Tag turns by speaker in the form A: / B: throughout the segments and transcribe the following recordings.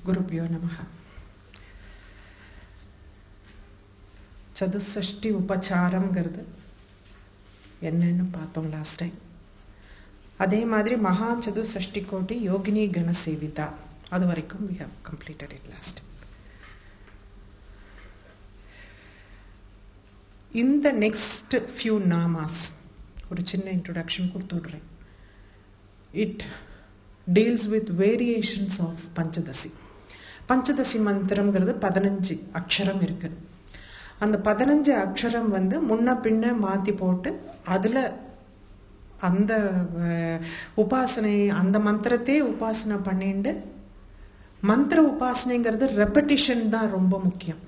A: गुरुभ्यो नमः. சதுஷ்டி உபச்சாரம்ங்கிறது என்னன்னு பார்த்தோம் லாஸ்ட் டைம். அதே மாதிரி மகா சதுஷ்டி கோட்டி யோகினி கண சேவிதா, அது வரைக்கும் we have completed it last time. In the next few namas ஒரு சின்ன இன்ட்ரோடக்ஷன் கொடுத்துடுறேன். It deals with variations of Panchadashi. Panchadashi மந்திரம்ங்கிறது 15 அக்ஷரம் இருக்கு. அந்த 15 அக்ஷரம் முன்ன பின்ன மாற்றி போட்டு அதில் அந்த உபாசனை அந்த மந்திரத்தையே உபாசனை பண்ணிட்டு, மந்திர உபாசனைங்கிறது ரெப்படிஷன் தான் ரொம்ப முக்கியம்.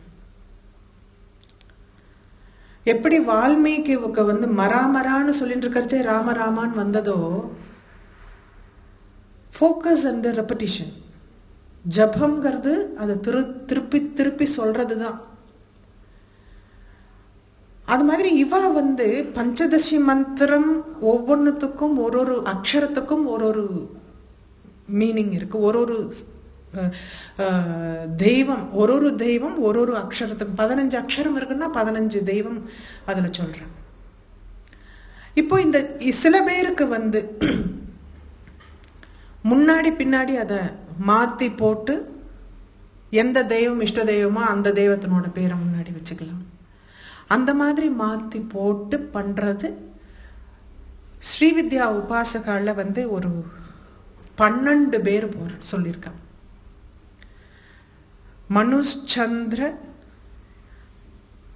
A: எப்படி வால்மீகிக்கு மராமரான்னு சொல்லிட்டு இருக்கிறச்சே ராமராமான்னு வந்ததோ, ஃபோக்கஸ் அண்ட் ரெப்படிஷன். ஜபம்ங்கிறது அதை திருப்பி திருப்பி சொல்றது தான். அது மாதிரி இவா பஞ்சதசி மந்திரம் ஒவ்வொன்றுத்துக்கும் ஒரு அக்ஷரத்துக்கும் ஒரு மீனிங் இருக்கு. ஒரு தெய்வம் ஒரு அக்ஷரத்துக்கும் 15 அக்ஷரம் இருக்குன்னா 15 தெய்வம் அதுல சொல்றேன். இப்போ இந்த சில பேருக்கு முன்னாடி பின்னாடி அதை மாத்தி போட்டு எந்த தெய்வம் இஷ்ட தெய்வமோ அந்த தெய்வத்தினோட பேரை முன்னாடி வச்சுக்கலாம். அந்த மாதிரி மாத்தி போட்டு பண்றது ஸ்ரீவித்யா உபாசகால ஒரு 12 பேர் சொல்லியிருக்கான். மனுஷ்சந்திர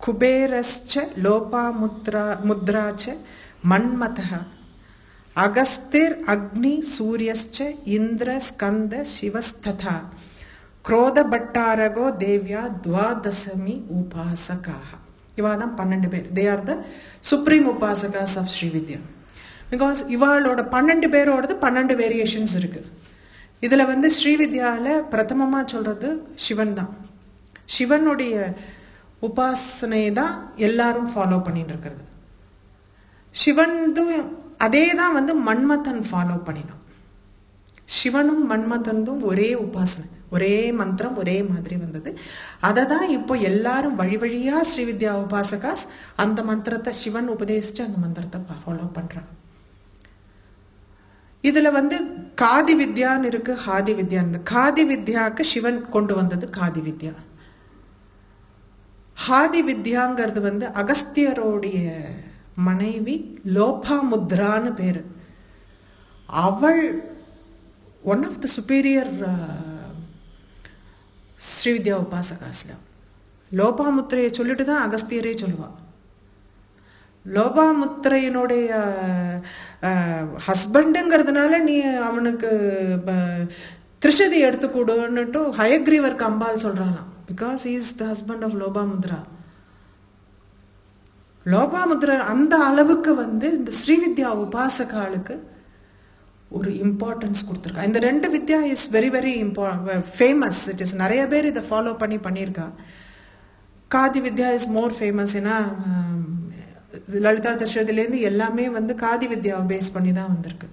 A: குபேரஸ்ச லோபாமுத்ராச்ச மன்மதः அகஸ்திர் அக்னி சூரியஸ்ச இந்திர ஸ்கந்த சிவஸ்ததா குரோத பட்டாரகோ தேவ்யா துவாதசமி உபாசகாக. இவாதான் 12 பேர். தே ஆர் த சுப்ரீம் உபாசகாஸ் ஆஃப் ஸ்ரீவித்யா. பிகாஸ் இவாளோட 12 பேரோடது 12 வேரியேஷன்ஸ் இருக்கு. இதுல ஸ்ரீவித்யால பிரதமமா சொல்றது சிவன் தான். சிவனுடைய உபாசனை தான் எல்லாரும் ஃபாலோ பண்ணிட்டு இருக்கிறது. சிவன் அதே தான் மன்மதன் ஃபாலோ பண்ணினான். சிவனும் மன்மதனும் ஒரே உபாசனை, ஒரே மந்திரம், ஒரே மாதிரி வந்தது. அதை தான் இப்போ எல்லாரும் வழி வழியா ஸ்ரீவித்யா உபாசகாஸ் அந்த மந்திரத்தை சிவன் உபதேசிச்சு அந்த மந்திரத்தை ஃபாலோ பண்றாங்க. இதுல காதி வித்யான்னு இருக்கு, ஹாதி வித்யான்னு. காதி வித்யாவுக்கு சிவன் கொண்டு வந்தது காதி வித்யா. ஹாதி வித்யாங்கிறது அகஸ்தியரோடைய மனைவி லோபாமுத்ரான்னு பேரு. அவள் one of the superior Srividya உபாசகாஸ்ல. லோபாமுத்திரையை சொல்லிட்டு தான் அகஸ்தியரே சொல்லுவா. லோபாமுத்திரையினுடைய ஹஸ்பண்டுங்கிறதுனால நீ அவனுக்கு திரிஷதி எடுத்துக்கூடுன்னுட்டு ஹயக்ரீவருக்கு அம்பாள் சொல்றாளாம். Because he is the husband of Lopamudra. Lopamudra அந்த அளவுக்கு இந்த ஸ்ரீவித்யா உபாசகாளுக்கு ஒரு இம்பார்ட்டன்ஸ் கொடுத்துருக்கா. இந்த 2 வித்யா is very very famous. It is நிறைய பேர் இதை ஃபாலோ பண்ணியிருக்கா. Kadi Vidya is more famous. ஏன்னா லலிதா திருஷதிலேருந்து எல்லாமே காதி வித்யாவை பேஸ் பண்ணி தான் வந்திருக்கு.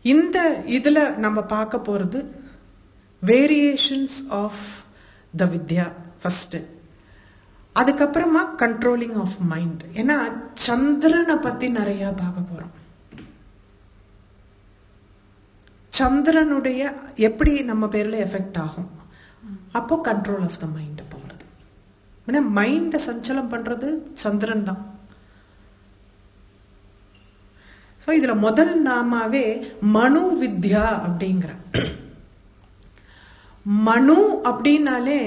A: இந்த இதுல நம்ம பார்க்க போறது variations of the Vidya first. அதுக்கப்புறமா கண்ட்ரோலிங் ஆஃப் மைண்ட். ஏன்னா சந்திரனை பத்தி நிறைய பார்க்க போறோம். சந்திரனுடைய எப்படி நம்ம பேர்ல எஃபெக்ட் ஆகும், அப்போ கண்ட்ரோல் ஆஃப் த மைண்ட் போகிறது. ஏன்னா மைண்டை சஞ்சலம் பண்றது சந்திரன் தான். ஸோ இதுல முதல் நாமாவே மனு வித்யா அப்படிங்கிற. மனு அப்படின்னாலே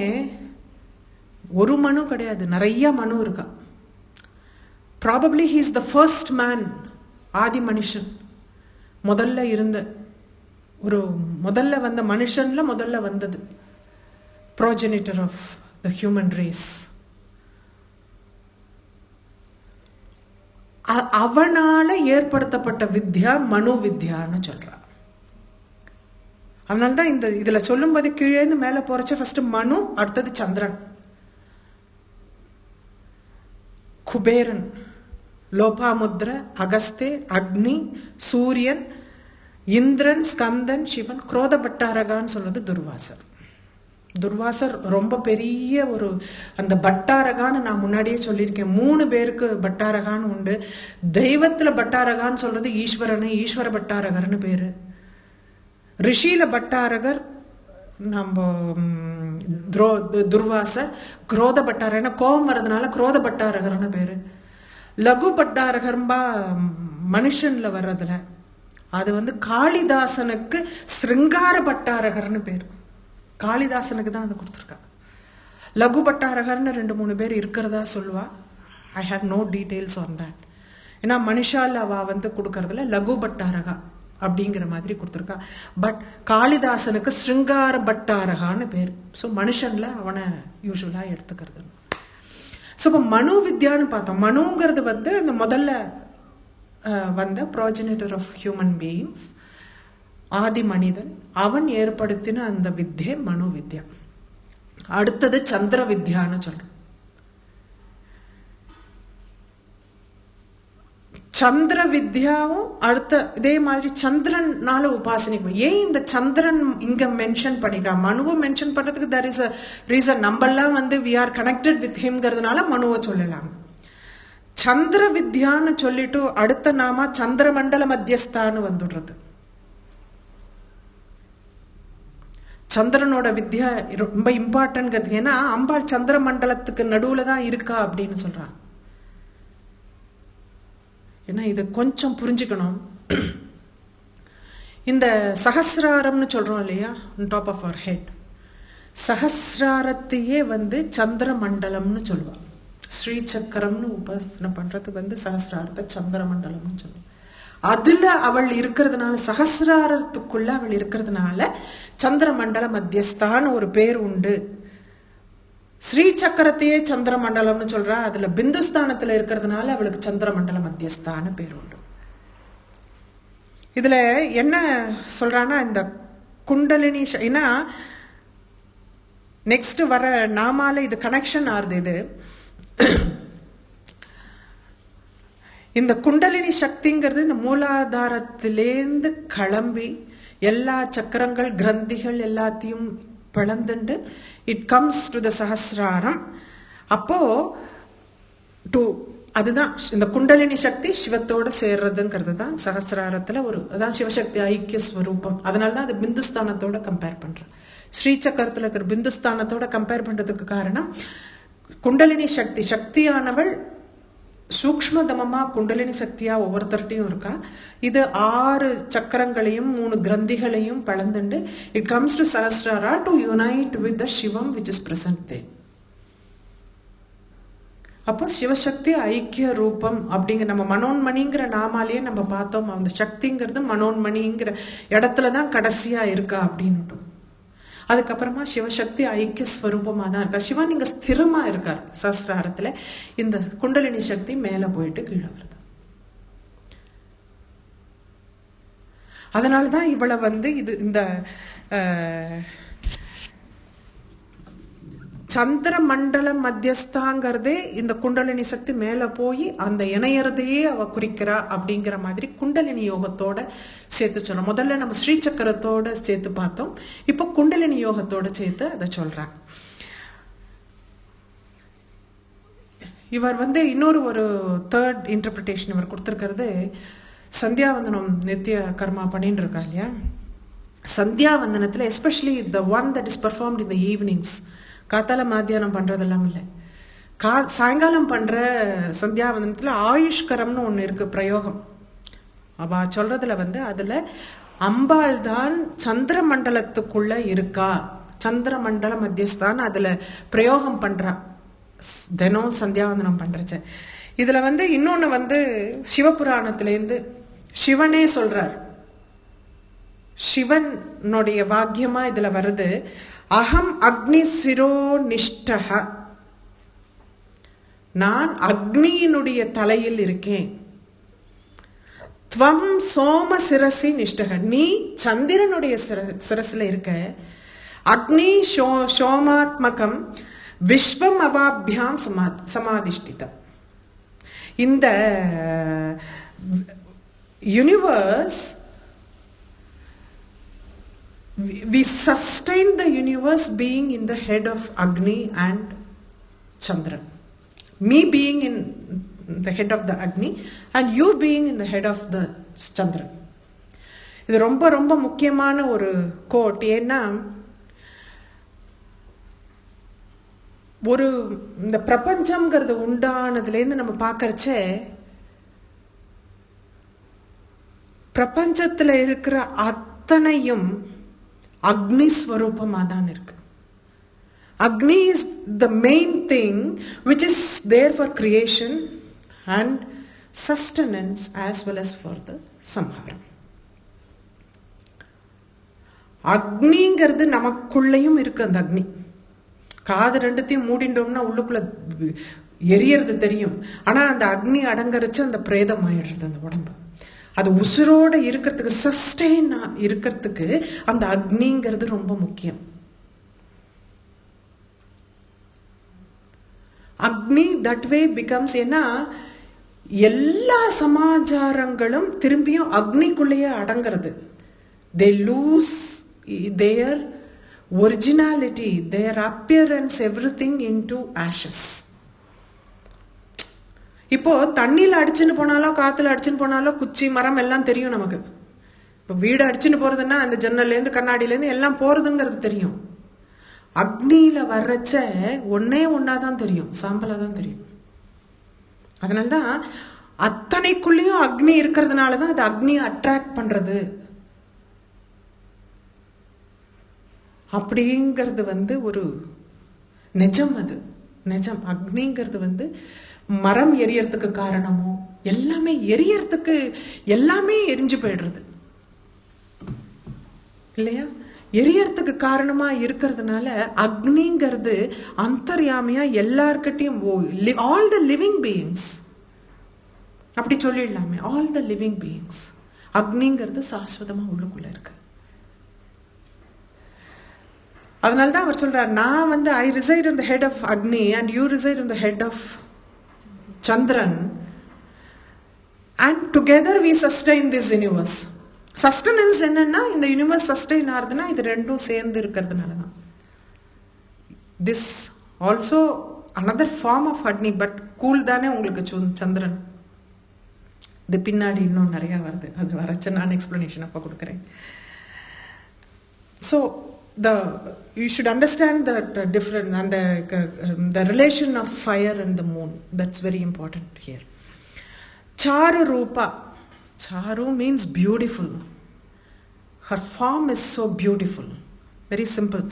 A: ஒரு மனு கிடையாது, நிறைய மனு இருக்கா. Probably he is the first man, ஆதி மனுஷன். முதல்ல இருந்த முதல்ல மனுஷன்ல முதல்ல வந்தது progenitor of the human race. அவனால ஏற்படுத்தப்பட்ட வித்யா மனு வித்யான்னு சொல்றா. அதனால்தான் இந்த இதுல சொல்லும் போது கீழே மேல போறச்ச ஃபர்ஸ்ட் மனு, அடுத்தது சந்திரன். குபேரன், லோபாமுத்ர, அகஸ்தே, அக்னி, சூரியன், இந்திரன், ஸ்கந்தன், சிவன். குரோத பட்டாரகான்னு சொல்றது துர்வாசர். துர்வாசர் ரொம்ப பெரிய ஒரு அந்த பட்டாரகான்னு நான் முன்னாடியே சொல்லியிருக்கேன். 3 பேருக்கு பட்டாரகான்னு உண்டு. தெய்வத்துல பட்டாரகான்னு சொல்றது ஈஸ்வரனை, ஈஸ்வர பட்டாரகர்னு பேரு. ரிஷியில பட்டாரகர் நம்ம துர்வாசர். குரோத பட்டாரகர் கோபம் வர்றதுனால குரோத பட்டாரகர்னு பேரு. லகு பட்டாரகர்பா மனுஷன்ல வர்றதுல அது வந்து காளிதாசனுக்கு ஸ்ருங்கார பட்டாரகர்னு பேரு. காளிதாசனுக்கு தான் அது கொடுத்துருக்கா. லகு பட்டாரகர்னு 2-3 பேர் இருக்கிறதா சொல்லுவா. I have no details on that. ஏன்னா மனுஷால அவ வந்து கொடுக்கறதுல லகு பட்டாரகா அப்படிங்கிற மாதிரி கொடுத்துருக்கா. பட் காளிதாசனுக்கு ஸ்ருங்கார பட்டாரகான்னு பேர். ஸோ மனுஷன்ல அவனை யூஸ்வலா எடுத்துக்கிறது. ஸோ இப்போ மனு வித்யான்னு பார்த்தோம். மனுங்கிறது வந்து இந்த முதல்ல வந்த ப்ரோஜெனிட்டர் ஆஃப் ஹியூமன் பீயிங்ஸ், ஆதி மனிதன். அவன் ஏற்படுத்தின அந்த வித்யை மனு வித்யா. அடுத்தது சந்திர வித்யான்னு சொல்றோம். சந்திர வித்யாவும் அடுத்த இதே மாதிரி சந்திரனால உபாசனைக்கு. ஏன் இந்த சந்திரன் இங்க மென்ஷன் பண்ணிக்கலாம்? மனுவை மென்ஷன் பண்றதுக்கு there is a reason. நம்மெல்லாம் வந்து we are connected with himங்கிறதுனால மனுவை சொல்லலாம். சந்திர வித்யான்னு சொல்லிட்டு அடுத்த நாம சந்திர மண்டல மத்தியஸ்தான்னு வந்துடுறது. சந்திரனோட வித்யா ரொம்ப இம்பார்ட்டன்ட். ஏன்னா அம்பாள் சந்திர மண்டலத்துக்கு நடுவுல தான் இருக்கா அப்படின்னு சொல்றாங்க. ஏன்னா இதை கொஞ்சம் புரிஞ்சுக்கணும். இந்த சஹஸ்ராரம்னு சொல்றோம் இல்லையா, டாப் ஆஃப் அவர் ஹெட், சஹஸ்ராரத்தையே வந்து சந்திர மண்டலம்னு சொல்லுவாங்க. ஸ்ரீ சக்கரம்னு உபாசனை பண்றது வந்து சஹஸ்ராரத்தை சந்திர மண்டலம்னு சொல்லுவாங்க. அதுல அவள் இருக்கிறதுனால, சஹஸ்ராரத்துக்குள்ள அவள் இருக்கிறதுனால சந்திர மண்டல மத்தியஸ்தான்னு ஒரு பேர் உண்டு. ஸ்ரீ சக்கரத்தையே சந்திர மண்டலம்னு சொல்றா. அதுல பிந்துஸ்தானத்துல இருக்கிறதுனால அவளுக்கு சந்திர மண்டல மத்தியஸ்தான பேர் உண்டு. இதுல என்ன சொல்றான்னா, இந்த குண்டலினி ஏன்னா நெக்ஸ்ட் வர நாமால இது கனெக்ஷன் ஆறுது. இது இந்த குண்டலினி சக்திங்கிறது இந்த மூலாதாரத்திலேந்து கிளம்பி எல்லா சக்கரங்கள் கிரந்திகள் எல்லாத்தையும் பிளந்துண்டு இட் கம்ஸ் டு த சஹஸ்ராரம். அப்போ அதுதான் இந்த குண்டலினி சக்தி சிவத்தோட சேர்றதுங்கிறது தான் சஹஸ்ராரத்துல ஒரு அதான் சிவசக்தி ஐக்கிய ஸ்வரூபம். அதனாலதான் அது பிந்துஸ்தானத்தோட கம்பேர் பண்றேன். ஸ்ரீ சக்கரத்துல இருக்கிற பிந்துஸ்தானத்தோட கம்பேர் பண்றதுக்கு காரணம், குண்டலினி சக்தி சக்தியானவள் சூக்ஷ்மதமமா குண்டலினி சக்தியா ஒவ்வொருத்தர்ட்டையும் இருக்கா. இது 6 சக்கரங்களையும் 3 கிரந்திகளையும் பழந்துண்டு it comes to Sahasrara to unite with the Shivam which is present there. அப்போ சிவசக்தி ஐக்கிய ரூபம் அப்படிங்கிற நம்ம மனோன்மணிங்கிற நாமாலேயே நம்ம பார்த்தோம். அந்த சக்திங்கிறது மனோன்மணிங்கிற இடத்துலதான் கடைசியா இருக்கா அப்படின்னு. அதுக்கப்புறமா சிவசக்தி ஐக்கிய ஸ்வரூபமா தான் இருக்கா. சிவன் இங்க ஸ்திரமா இருக்கார் சஹஸ்ராரத்துல. இந்த குண்டலினி சக்தி மேல போயிட்டு கீழே வருது. அதனாலதான் இவளை வந்து இது இந்த சந்திர மண்டல மத்தியஸ்தாங்கிறதே இந்த குண்டலினி சக்தி மேல போய் அந்த இணையறதையே அவ குறிக்கிறா அப்படிங்கிற மாதிரி குண்டலினி யோகத்தோட சேர்த்து சொல்றோம். முதல்ல நம்ம ஸ்ரீ சக்கரத்தோட சேர்த்து பார்த்தோம். இப்போ குண்டலினி யோகத்தோட சேர்த்து அதை சொல்றாங்க. இவர் வந்து இன்னொரு ஒரு தேர்ட் இன்டர்பிரிட்டேஷன் இவர் கொடுத்திருக்கிறது, சந்தியாவந்தனம் நித்திய கர்மா பண்ணிட்டு இருக்கா இல்லையா, சந்தியாவந்தனத்துல especially the one that is performed in the evenings, காத்தால மத்தியானம் பண்றதெல்லாம் இல்லை, சாயங்காலம் பண்ற சந்தியாவந்தனத்துல ஆயுஷ்கரம்னு ஒண்ணு இருக்கு பிரயோகம். அவ சொல்றதுல வந்து அதுல அம்பாள் தான் சந்திர மண்டலத்துக்குள்ள இருக்கா, சந்திர மண்டல மத்தியஸ்தான் அதுல பிரயோகம் பண்றா தினம் சந்தியாவந்தனம் பண்றச்ச. இதுல வந்து இன்னொன்னு வந்து சிவபுராணத்திலேருந்து சிவனே சொல்றார். சிவனுடைய வாக்கியமா இதுல வருது, அகம் அக்னி சிரோ நிஷ்டஹ, நான் அக்னியினுடைய தலையில் இருக்கேன். துவம் சோம சிரசி நிஷ்டக, நீ சந்திரனுடைய சிரசுல இருக்க. அக்னி சோமாத்மகம் விஸ்வம் அவாபியாம் சமாதிஷ்டிதம். இந்த universe we sustain the universe being in the head of Agni and Chandra. Me being in the head of the Agni and you being in the head of the Chandra. இது ரொம்ப ரொம்ப முக்கியமான ஒரு கோட். ஏன்னா ஒரு இந்த பிரபஞ்சம்ங்கிறது உண்டானதுலேருந்து நம்ம பார்க்கறச்சே பிரபஞ்சத்தில் இருக்கிற அத்தனையும் அக்னி ஸ்வரூபமாக தான் இருக்கு. அக்னி is the main thing which is there for creation and sustenance as well as for the samharam. அக்னிங்கிறது நமக்குள்ளேயும் இருக்கு. அந்த அக்னி காது ரெண்டுத்தையும் மூடிண்டோம்னா உள்ளுக்குள்ள எரியறது தெரியும். ஆனா அந்த அக்னி அடங்கரிச்சு அந்த பிரேதம் ஆயிடுறது அந்த உடம்பு. அது உசுரோட இருக்கிறதுக்கு சஸ்டெயின் இருக்கிறதுக்கு அந்த அக்னிங்கிறது ரொம்ப முக்கியம். அக்னி தட் வே பிகம்ஸ். ஏன்னா எல்லா சமாச்சாரங்களும் திரும்பியும் அக்னிக்குள்ளேயே அடங்கிறது. they lose their originality, their appearance, everything into ashes. இப்போ தண்ணியில் அடிச்சுன்னு போனாலோ காற்றுல அடிச்சுன்னு போனாலோ குச்சி மரம் எல்லாம் தெரியும் நமக்கு. இப்போ வீடு அடிச்சுன்னு போகிறதுன்னா அந்த ஜன்னல்லேருந்து கண்ணாடியிலேருந்து எல்லாம் போகிறதுங்கிறது தெரியும். அக்னியில் வர்றச்ச ஒன்றே ஒன்றா தான் தெரியும், சாம்பலாக தான் தெரியும். அதனால்தான் அத்தனைக்குள்ளேயும் அக்னி இருக்கிறதுனால தான் அது அக்னியை அட்ராக்ட் பண்ணுறது. அப்படிங்கிறது ஒரு நிஜம். அது நிஜம். அக்னிங்கிறது மரம் எரியறதுக்கு காரணமோ எல்லாமே எரியறதுக்கு எல்லாமே எரிஞ்சு போயிடுறது இல்லையா? எரியறதுக்கு காரணமா இருக்கிறதுனால அக்னிங்கிறது அந்தர்யாமியா எல்லார்கிட்டையும் ஆல் த லிவிங் பீயிங்ஸ் அப்படி சொல்லிடலாமே. ஆல் த லிவிங் பீயிங்ஸ் அக்னிங்கிறது சாஸ்வதமா உள்ளுக்குள்ள இருக்கு. அதனால தான் அவர் சொல்றார், நான் I reside in the head of Agni and you reside in the head of Chandran and together we sustain this universe. Sustenance என்னன்னா இந்த யூனிவர்ஸ் சஸ்டெயின் ஆகுதுன்னா இது ரெண்டும் சேர்ந்து இருக்கிறதுனால தான். This also another form of Agni, but cool தானே உங்களுக்கு சந்திரன். இது பின்னாடி இன்னும் நிறையா வருது, அது வரச்ச நான் எக்ஸ்பிளனேஷன் அப்போ கொடுக்குறேன். So you should understand that difference and the relation of fire and the moon. That's very important here. Charu Rupa. Charu means beautiful. Her form is so beautiful. Very simple.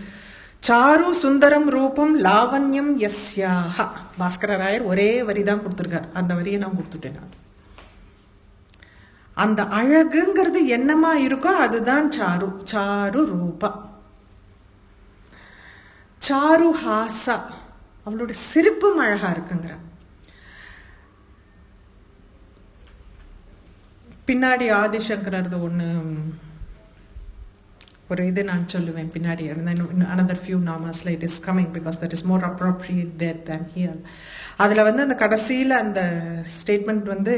A: Charu Sundaram Rupam Lavanyam Yasyaha. Bhaskara Rayar ஒரே வரி தான் கொடுத்துருக்கார். அந்த வரியை நான் கொடுத்துட்டேன். அந்த அழகுங்கிறது என்னமா இருக்கோ அதுதான் சாரு. சாரு ரூபா. சாரு ஹாசா, அவளோட சிரிப்பும் அழகா இருக்குங்கிற. பின்னாடி ஆதிசங்கரது ஒரு இது நான் சொல்லுவேன் பின்னாடி. another few namas it is coming because that is more appropriate there than here. அதுல அந்த கடைசியில அந்த ஸ்டேட்மெண்ட்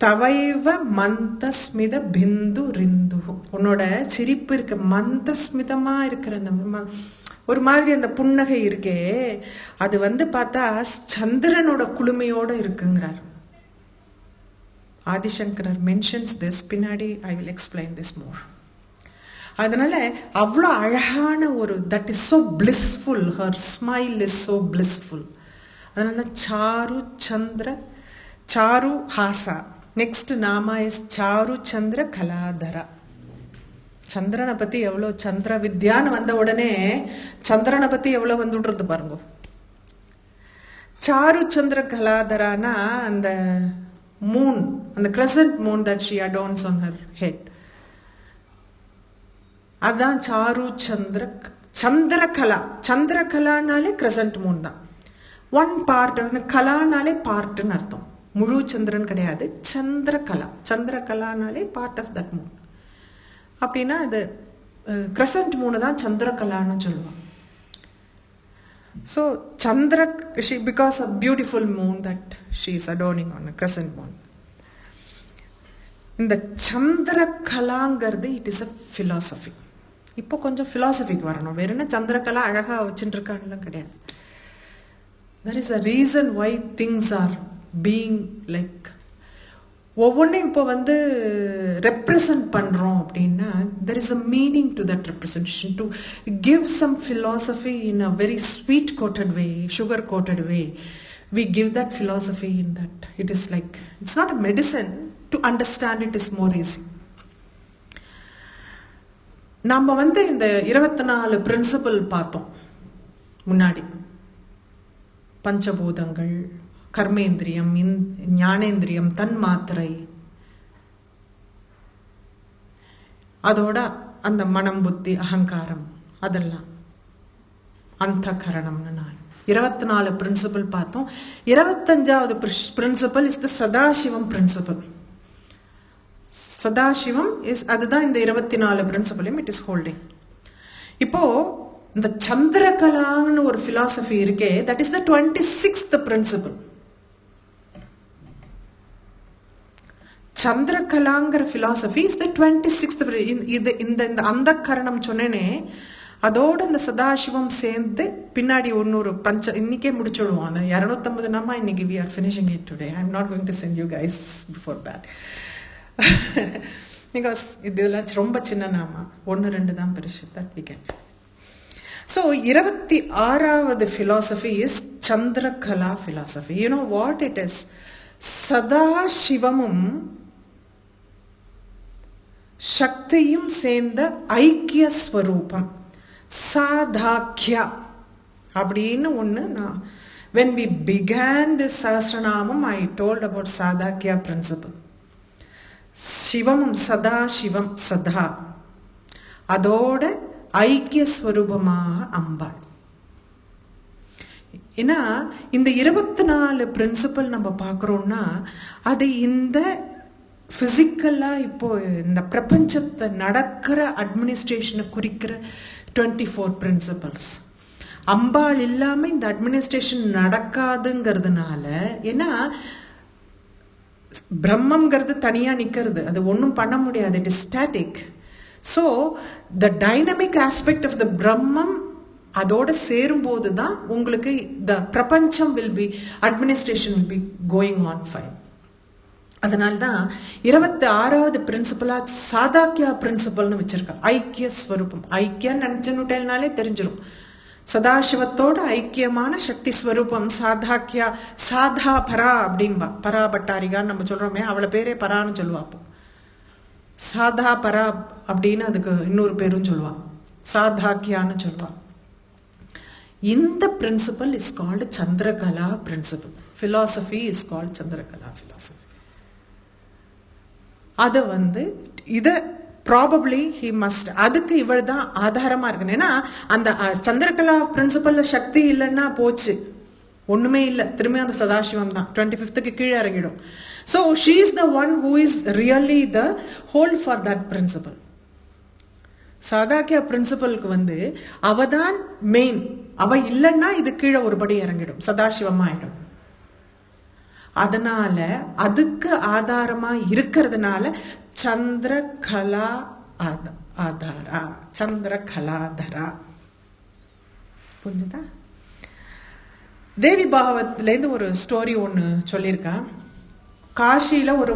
A: தவைவ மந்தஸ்மித பிந்து ரிந்து. உன்னோட சிரிப்பு இருக்க மந்தஸ்மிதமா இருக்கிற அந்த ஒரு மாதிரி அந்த புன்னகை இருக்கே, அது பார்த்தா சந்திரனோட குளுமையோட இருக்குங்கிறார் ஆதிசங்கரர். மென்ஷன்ஸ் திஸ் பின்னாடி. I will explain this more. அதனால அவ்வளோ அழகான that is so blissful. Her smile is so blissful. அதனால சாரு சந்திர, சாரு ஹாசா. நெக்ஸ்ட் நாமா இஸ் சாரு சந்திர கலாதரா. சந்திரனை பத்தி எவ்வளோ, சந்திர வித்யான்னு வந்த உடனே சந்திரனை பத்தி எவ்வளோ வந்துடுறது பாருங்க. சாரு சந்திர கலாதரானா அந்த மூன், அந்த crescent moon that she adorns on her head, அதான் சாரு சந்திர. சந்திரகலா, சந்திரகலானாலே கிரசன்ட் மூன் தான். ஒன் பார்ட், கலானாலே பார்ட்னு அர்த்தம். முழு சந்திரன் கிடையாது, சந்திரகலா. சந்திரகலானாலே பார்ட் ஆஃப் தட் மூன். அப்படின்னா அது கிரசன்ட் மூணு தான் சந்திரகலான்னு சொல்லுவாங்க. So Chandra, because of beautiful moon that she is adorning on crescent moon. இந்த சந்திரகலாங்கிறது இட் இஸ் அ ஃபிலாசபி. இப்போ கொஞ்சம் ஃபிலாசபிக்கு வரணும். வேற என்ன சந்திரகலா அழகாக வச்சுட்டு இருக்கான்லாம் கிடையாது. There is a reason why things are being like ஒவ்வொன்றையும் இப்போ வந்து ரெப்ரசன்ட் பண்ணுறோம் அப்படின்னா there is a meaning to that representation to give some philosophy in a very sweet coated way, sugar coated way. We give that philosophy in that. It is like, it's not a medicine. To understand it is more easy. நம்ம வந்து இந்த 24 principle பார்த்தோம் முன்னாடி. பஞ்சபூதங்கள், கர்மேந்திரியம், ஞானேந்திரியம், தன்மாத்திரை, அதோட அந்த மனம், புத்தி, அகங்காரம், அதெல்லாம் அந்த கரணம்னு 24 பிரின்சிபல் பார்த்தோம். 25வது principle is the Sadashivam principle. Sadashivam is, அதுதான் இந்த 24 பிரின்சிபலையும் இட் இஸ் ஹோல்டிங். இப்போ இந்த சந்திரகலான்னு ஒரு பிலாசபி இருக்கே, that is the 26th principle. சந்திரகலாங்கிற பிலாசபி இஸ் த 26th. இது இந்த அந்த கரணம் சொன்னேனே, அதோடு இந்த சதாசிவம் சேர்ந்து பின்னாடி ஒன்னொரு இன்னைக்கே முடிச்சுடுவோம். அந்த 250 நாமா இன்னைக்கு we are finishing it today. I am not going to send you guys before that. Because இதெல்லாம் ரொம்ப சின்ன நாமா, 1-2 தான் பெருசு. That we can. So 26வது philosophy is Chandrakala philosophy. You know what it is? சதாசிவமும் சக்தியும் சேர்ந்த ஐக்கிய ஸ்வரூபம், சாதாக்கியா அப்படின்னு ஒன்று. நான் when we began this Sahasranamam, I told about Sadakya principle. சிவமும் சதா சிவம் சதா, அதோட ஐக்கிய ஸ்வரூபமாக அம்பாள். ஏன்னா இந்த 24 பிரின்சிபல் நம்ம பார்க்குறோம்னா அது இந்த ஃபிசிக்கலாக இப்போ இந்த பிரபஞ்சத்தை நடக்கிற அட்மினிஸ்ட்ரேஷனை குறிக்கிற 24 பிரின்சிபல்ஸ். அம்பாள் இல்லாமல் இந்த அட்மினிஸ்ட்ரேஷன் நடக்காதுங்கிறதுனால, ஏன்னா பிரம்மங்கிறது தனியாக நிற்கிறது, அது ஒன்றும் பண்ண முடியாது, it is static. So the dynamic aspect of the Brahmam அதோட சேரும்போது தான் உங்களுக்கு the prapancham will be, administration will be going on fine. அதனால்தான் 26வது பிரின்சிபலா சாதாக்கியா பிரின்சிபல்னு வச்சிருக்காங்க. ஐக்கிய ஸ்வரூபம், ஐக்கியம் நினைச்சுட்டாலே தெரிஞ்சிடும். சதாசிவத்தோட ஐக்கியமான சக்தி ஸ்வரூபம் சாதாக்கியா, சாதா பரா அப்படின்பா. பரா பட்டாரிகான்னு நம்ம சொல்றோமே, அவளை பேரே பரான்னு சொல்லுவா. அப்போ சாதா பரா அப்படின்னு அதுக்கு இன்னொரு பேரும் சொல்லுவா, சாதாக்கியான்னு சொல்லுவா. இந்த principle is called Chandrakala principle. philosophy is called Chandrakala philosophy. அது வந்து இதை ப்ராபப்ளி ஹி மஸ்ட், அதுக்கு இவள் தான் ஆதாரமா இருக்கு. ஏன்னா அந்த சந்திரகலா பிரின்சிபல்ல சக்தி இல்லைன்னா போச்சு, ஒண்ணுமே இல்லை. திரும்பி அந்த சதாசிவம் தான் 25th கீழே இறங்கிடும். So she is the one who is really the whole for that principle. சாதாக்கிய பிரின்சிபலுக்கு வந்து அவ தான் மெயின். அவ இல்லைன்னா இது கீழே ஒருபடி இறங்கிடும், சதாசிவமா ஆயிடும். அதனால அதுக்கு ஆதாரமா இருக்கிறதுனால சந்திரகலா ஆதாரா, சந்திரகலாதரா. புரிஞ்சுதா? தேவி பாகவத்லேருந்து ஒரு ஸ்டோரி ஒன்று சொல்லியிருக்கா. காஷியில் ஒரு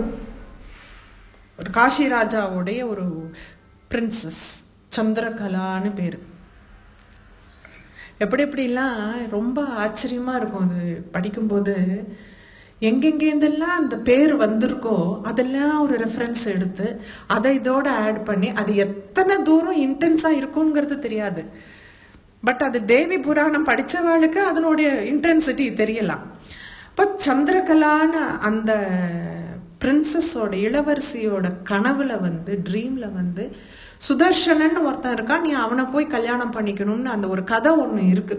A: காஷி ராஜாவுடைய ஒரு பிரின்சஸ் சந்திரகலான்னு பேர். எப்படிலாம் ரொம்ப ஆச்சரியமா இருக்கும் அது படிக்கும்போது. எங்கெங்கேருந்தெல்லாம் அந்த பேர் வந்திருக்கோ அதெல்லாம் ஒரு ரெஃபரன்ஸ் எடுத்து அதை இதோட ஆட் பண்ணி, அது எத்தனை தூரம் இன்டென்ஸாக இருக்குங்கிறது தெரியாது. பட் அது தேவி புராணம் படித்தவாளுக்கு அதனுடைய இன்டென்சிட்டி தெரியலாம். இப்போ சந்திரகலான அந்த பிரின்சஸோட, இளவரசியோட கனவுல வந்து, ட்ரீம்ல வந்து சுதர்ஷனன்னு ஒருத்தன் இருக்கான், நீ அவனை போய் கல்யாணம் பண்ணிக்கணும்னு அந்த ஒரு கதை ஒன்று இருக்கு.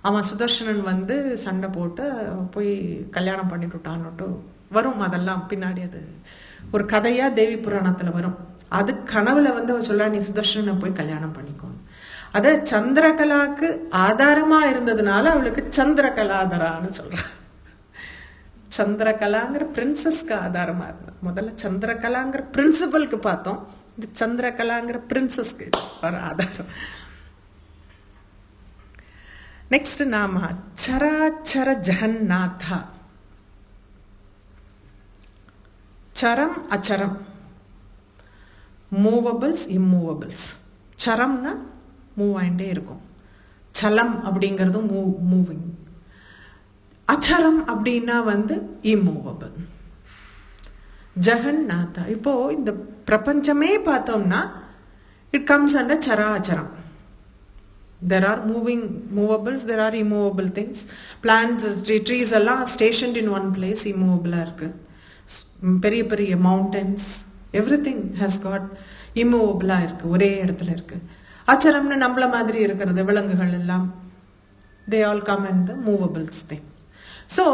A: அவன் சுதர்ஷனன் வந்து சண்டை போட்டு போய் கல்யாணம் பண்ணிட்டுட்டான்னுட்டு வரும். அதெல்லாம் பின்னாடி அது ஒரு கதையா தேவி புராணத்துல வரும். அது கனவுல வந்து அவ சொல்ல, நீ சுதர்ஷனை போய் கல்யாணம் பண்ணிக்கணும். அத சந்திரகலாக்கு ஆதாரமா இருந்ததுனால அவளுக்கு சந்திரகலாதரான்னு சொல்றான். சந்திரகலாங்கிற பிரின்சஸ்க்கு ஆதாரமா இருந்தது. முதல்ல சந்திரகலாங்கிற பிரின்சிபலுக்கு பார்த்தோம், இந்த சந்திரகலாங்கிற பிரின்சஸ்க்கு ஒரு ஆதாரம். நெக்ஸ்ட் நாம சராச்சர ஜெகநாதா. சரம் அச்சரம், மூவபிள்ஸ் இம்மூவபிள்ஸ். சரம்னா மூவ் ஆகிட்டே இருக்கும், சலம் அப்படிங்கிறதும் மூவிங். அச்சரம் அப்படின்னா இம்மூவபிள். ஜெகநாதா. இப்போ இந்த பிரபஞ்சமே பார்த்தோம்னா இட் கம்ஸ் அண்டர் சராச்சரம். There are movables, there are immovable things. Plants, trees எல்லாம் stationed in one place, immovable இருக்கு. பெரிய பெரிய மவுண்டன்ஸ், எவ்ரிதிங் ஹஸ் காட் இம்மூவபிளா இருக்கு, ஒரே இடத்துல இருக்கு. அச்சரம்னு நம்மள மாதிரி இருக்கிறது, விலங்குகள் எல்லாம், they all come in the movables thing. So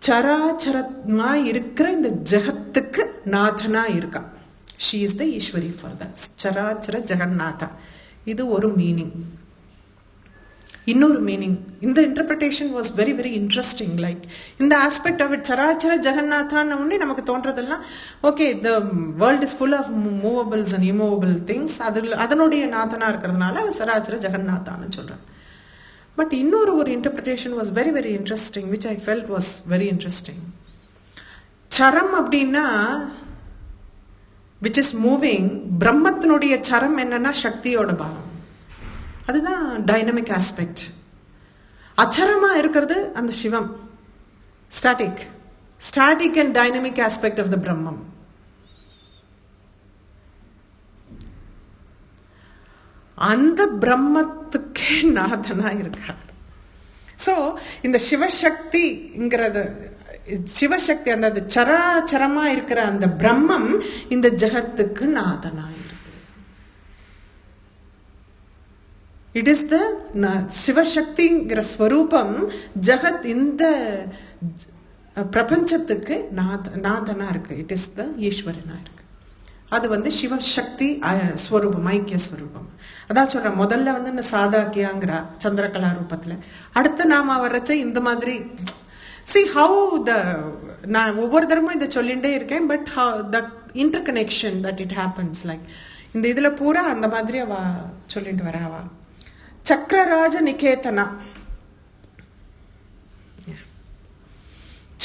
A: சராச்சரமா இருக்கிற இந்த ஜெகத்துக்கு நாதனா இருக்கா. She is the Eswari for that. சராச்சர ஜெகநாதா. இது ஒரு மீனிங். இன்னொரு மீனிங், இந்த interpretation was very very interesting. Like இந்த ஆஸ்பெக்ட் ஆஃப் இட், சராச்சர ஜெகநாதான் உடனே நமக்கு தோன்றதெல்லாம் okay, the world is full of movables and immovable things, அதனுடைய நாதனா இருக்கிறதுனால சராச்சர ஜெகநாதான்னு சொல்றேன். பட் இன்னொரு interpretation was very very interesting, which I felt was very interesting. சரம் அப்படின்னா விச் இஸ் மூவிங். பிரம்மத்தினுடைய சரம் என்னன்னா சக்தியோட பாகம், அதுதான் டைனமிக் ஆஸ்பெக்ட். அச்சரமா இருக்கிறது அந்த Shivam, static and dynamic aspect of the Brahmam. அந்த பிரம்மத்துக்கே நாதனா இருக்கார். ஸோ இந்த சிவசக்திங்கிறது, சிவசக்தி அந்த சராச்சரமா இருக்கிற அந்த பிரம்மம் இந்த ஜெகத்துக்கு நாதனா இருக்கு. இட் இஸ் த சிவசக்திங்கிற ஸ்வரூபம் ஜெகத், இந்த பிரபஞ்சத்துக்கு நாதனா இருக்கு. இட் இஸ் த ஈஸ்வரனா இருக்கு. அது சிவசக்தி ஸ்வரூபம், ஐக்கிய ஸ்வரூபம். அதான் சொல்றேன், முதல்ல இந்த சாதாக்கியாங்கிற சந்திரகலா ரூபத்துல, அடுத்த நாம வர்றச்ச இந்த மாதிரி. see how நான் ஒவ்வொரு தரமும் இதை சொல்லிகிட்டே இருக்கேன், but how the interconnection that it happens, like இந்த இதுல பூரா அந்த மாதிரி அவ சொல்லிட்டு வராவா. சக்கரராஜ நிகேதனா.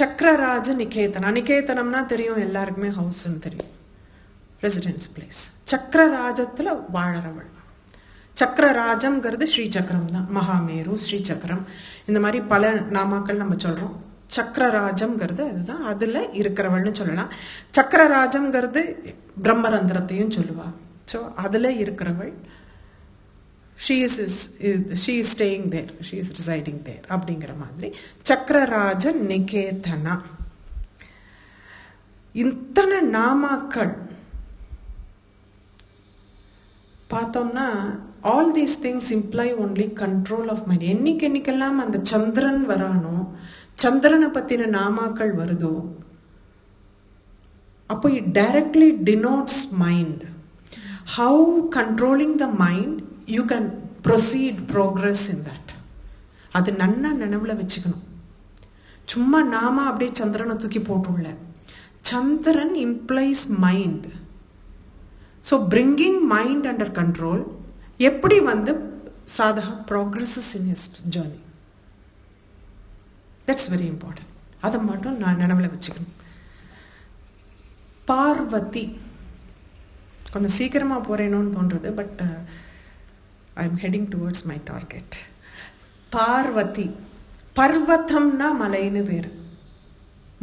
A: சக்கரராஜ நிகேதனா. நிகேதனம்னா தெரியும் எல்லாருக்குமே, ஹவுஸ்ன்னு தெரியும், ரெசிடென்ஸ் பிளேஸ். சக்கரராஜத்துல வாழறவள். சக்கரராஜம்ங்கிறது ஸ்ரீசக்கரம் தான், மகாமேரு, ஸ்ரீசக்கரம், இந்த மாதிரி பல நாமாக்கள் நம்ம சொல்றோம். சக்கரராஜம்ங்கிறது அதுதான், அதுல இருக்கிறவள்னு சொல்லலாம். சக்கரராஜம்ங்கிறது பிரம்மரந்திரத்தையும் சொல்லுவா. ஸோ அதுல இருக்கிறவள், she is staying there, she is residing there அப்படிங்கிற மாதிரி. சக்கரராஜ நிகேதனா. இத்தனை நாமாக்கள் பார்த்தோம்னா all these things imply only control of mind. என்னைக்கெல்லாம் அந்த சந்திரன் வரானோ, சந்திரனை பத்தின நாமாக்கள் வருதோ, அப்போ it directly denotes mind. How controlling the mind you can progress in that. அது நன்னா நினைவுல வச்சுக்கணும். சும்மா நாம அப்படியே சந்திரனை தூக்கி போட்டுள்ள. சந்திரன் implies mind. So bringing mind under control, எப்படி சாதகா progresses in his journey. That's very important. அதை மட்டும் நான் நினைவுல வச்சுக்கணும். பார்வதி. கொஞ்சம் சீக்கிரமா போறேனோன்னு தோன்றது, but I am heading towards my target. Parvati. பர்வதம்னா மலைன்னு பேரு.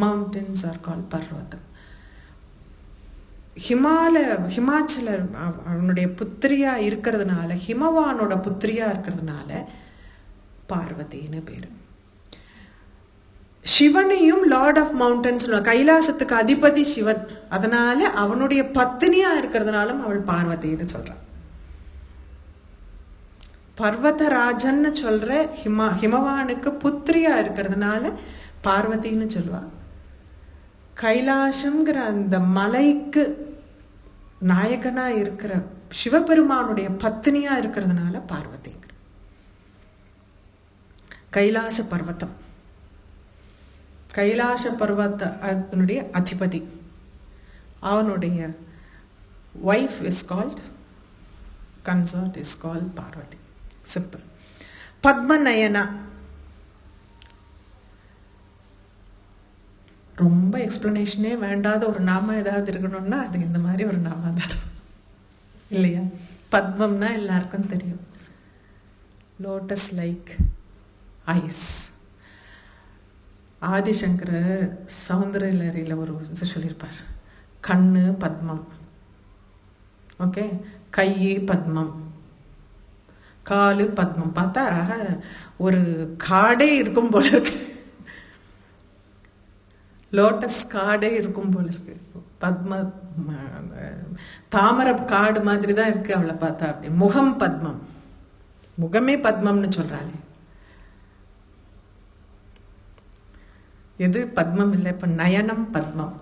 A: Mountains are called பர்வதம். ஹிமாச்சல அவனுடைய புத்திரியா இருக்கிறதுனால, ஹிமவானோட புத்திரியா இருக்கிறதுனால பார்வதின்னு பேரு. சிவனையும் லார்ட் ஆஃப் மவுண்டன்ஸ், கைலாசத்துக்கு அதிபதி சிவன், அதனால அவனுடைய பத்தினியா இருக்கிறதுனாலும் அவள் பார்வதின்னு சொல்றான். பர்வதராஜன்னு சொல்ற ஹிமவானுக்கு புத்திரியா இருக்கிறதுனால பார்வதின்னு சொல்லுவா. கைலாசம்ங்கிற அந்த மலைக்கு நாயகனா இருக்கிற சிவபெருமானுடைய பத்தினியா இருக்கிறதுனால பார்வதிங்கிற. கைலாச பர்வதம், கைலாச பர்வத அதனுடைய அதிபதி, அவனுடைய wife is called, consort is called Parvati. Simple. Padmanayana. ரொம்ப எக்ஸ்பிளனேஷனே வேண்டாத ஒரு நாமம் ஏதாவது இருக்கணும்னா அது இந்த மாதிரி ஒரு நாமம் தான் இல்லையா? பத்மம்னா எல்லாருக்கும் தெரியும். Lotus like eyes. ஆதிசங்கர சௌந்தரலஹரியில் ஒரு இது சொல்லியிருப்பார், கண்ணு பத்மம், ஓகே, கை பத்மம், காலு பத்மம். பார்த்தா ஒரு காடே இருக்கும் போல இருக்கு, லோட்டஸ் காடே இருக்கும் போல இருக்கு. பத்ம தாமரை காடு மாதிரி தான் இருக்கு அவளை பார்த்தா. அப்படி முகம் பத்மம், முகமே பத்மம்னு சொல்றாளே. எது பத்மம் இல்லை, இப்ப நயனம் பத்மம்.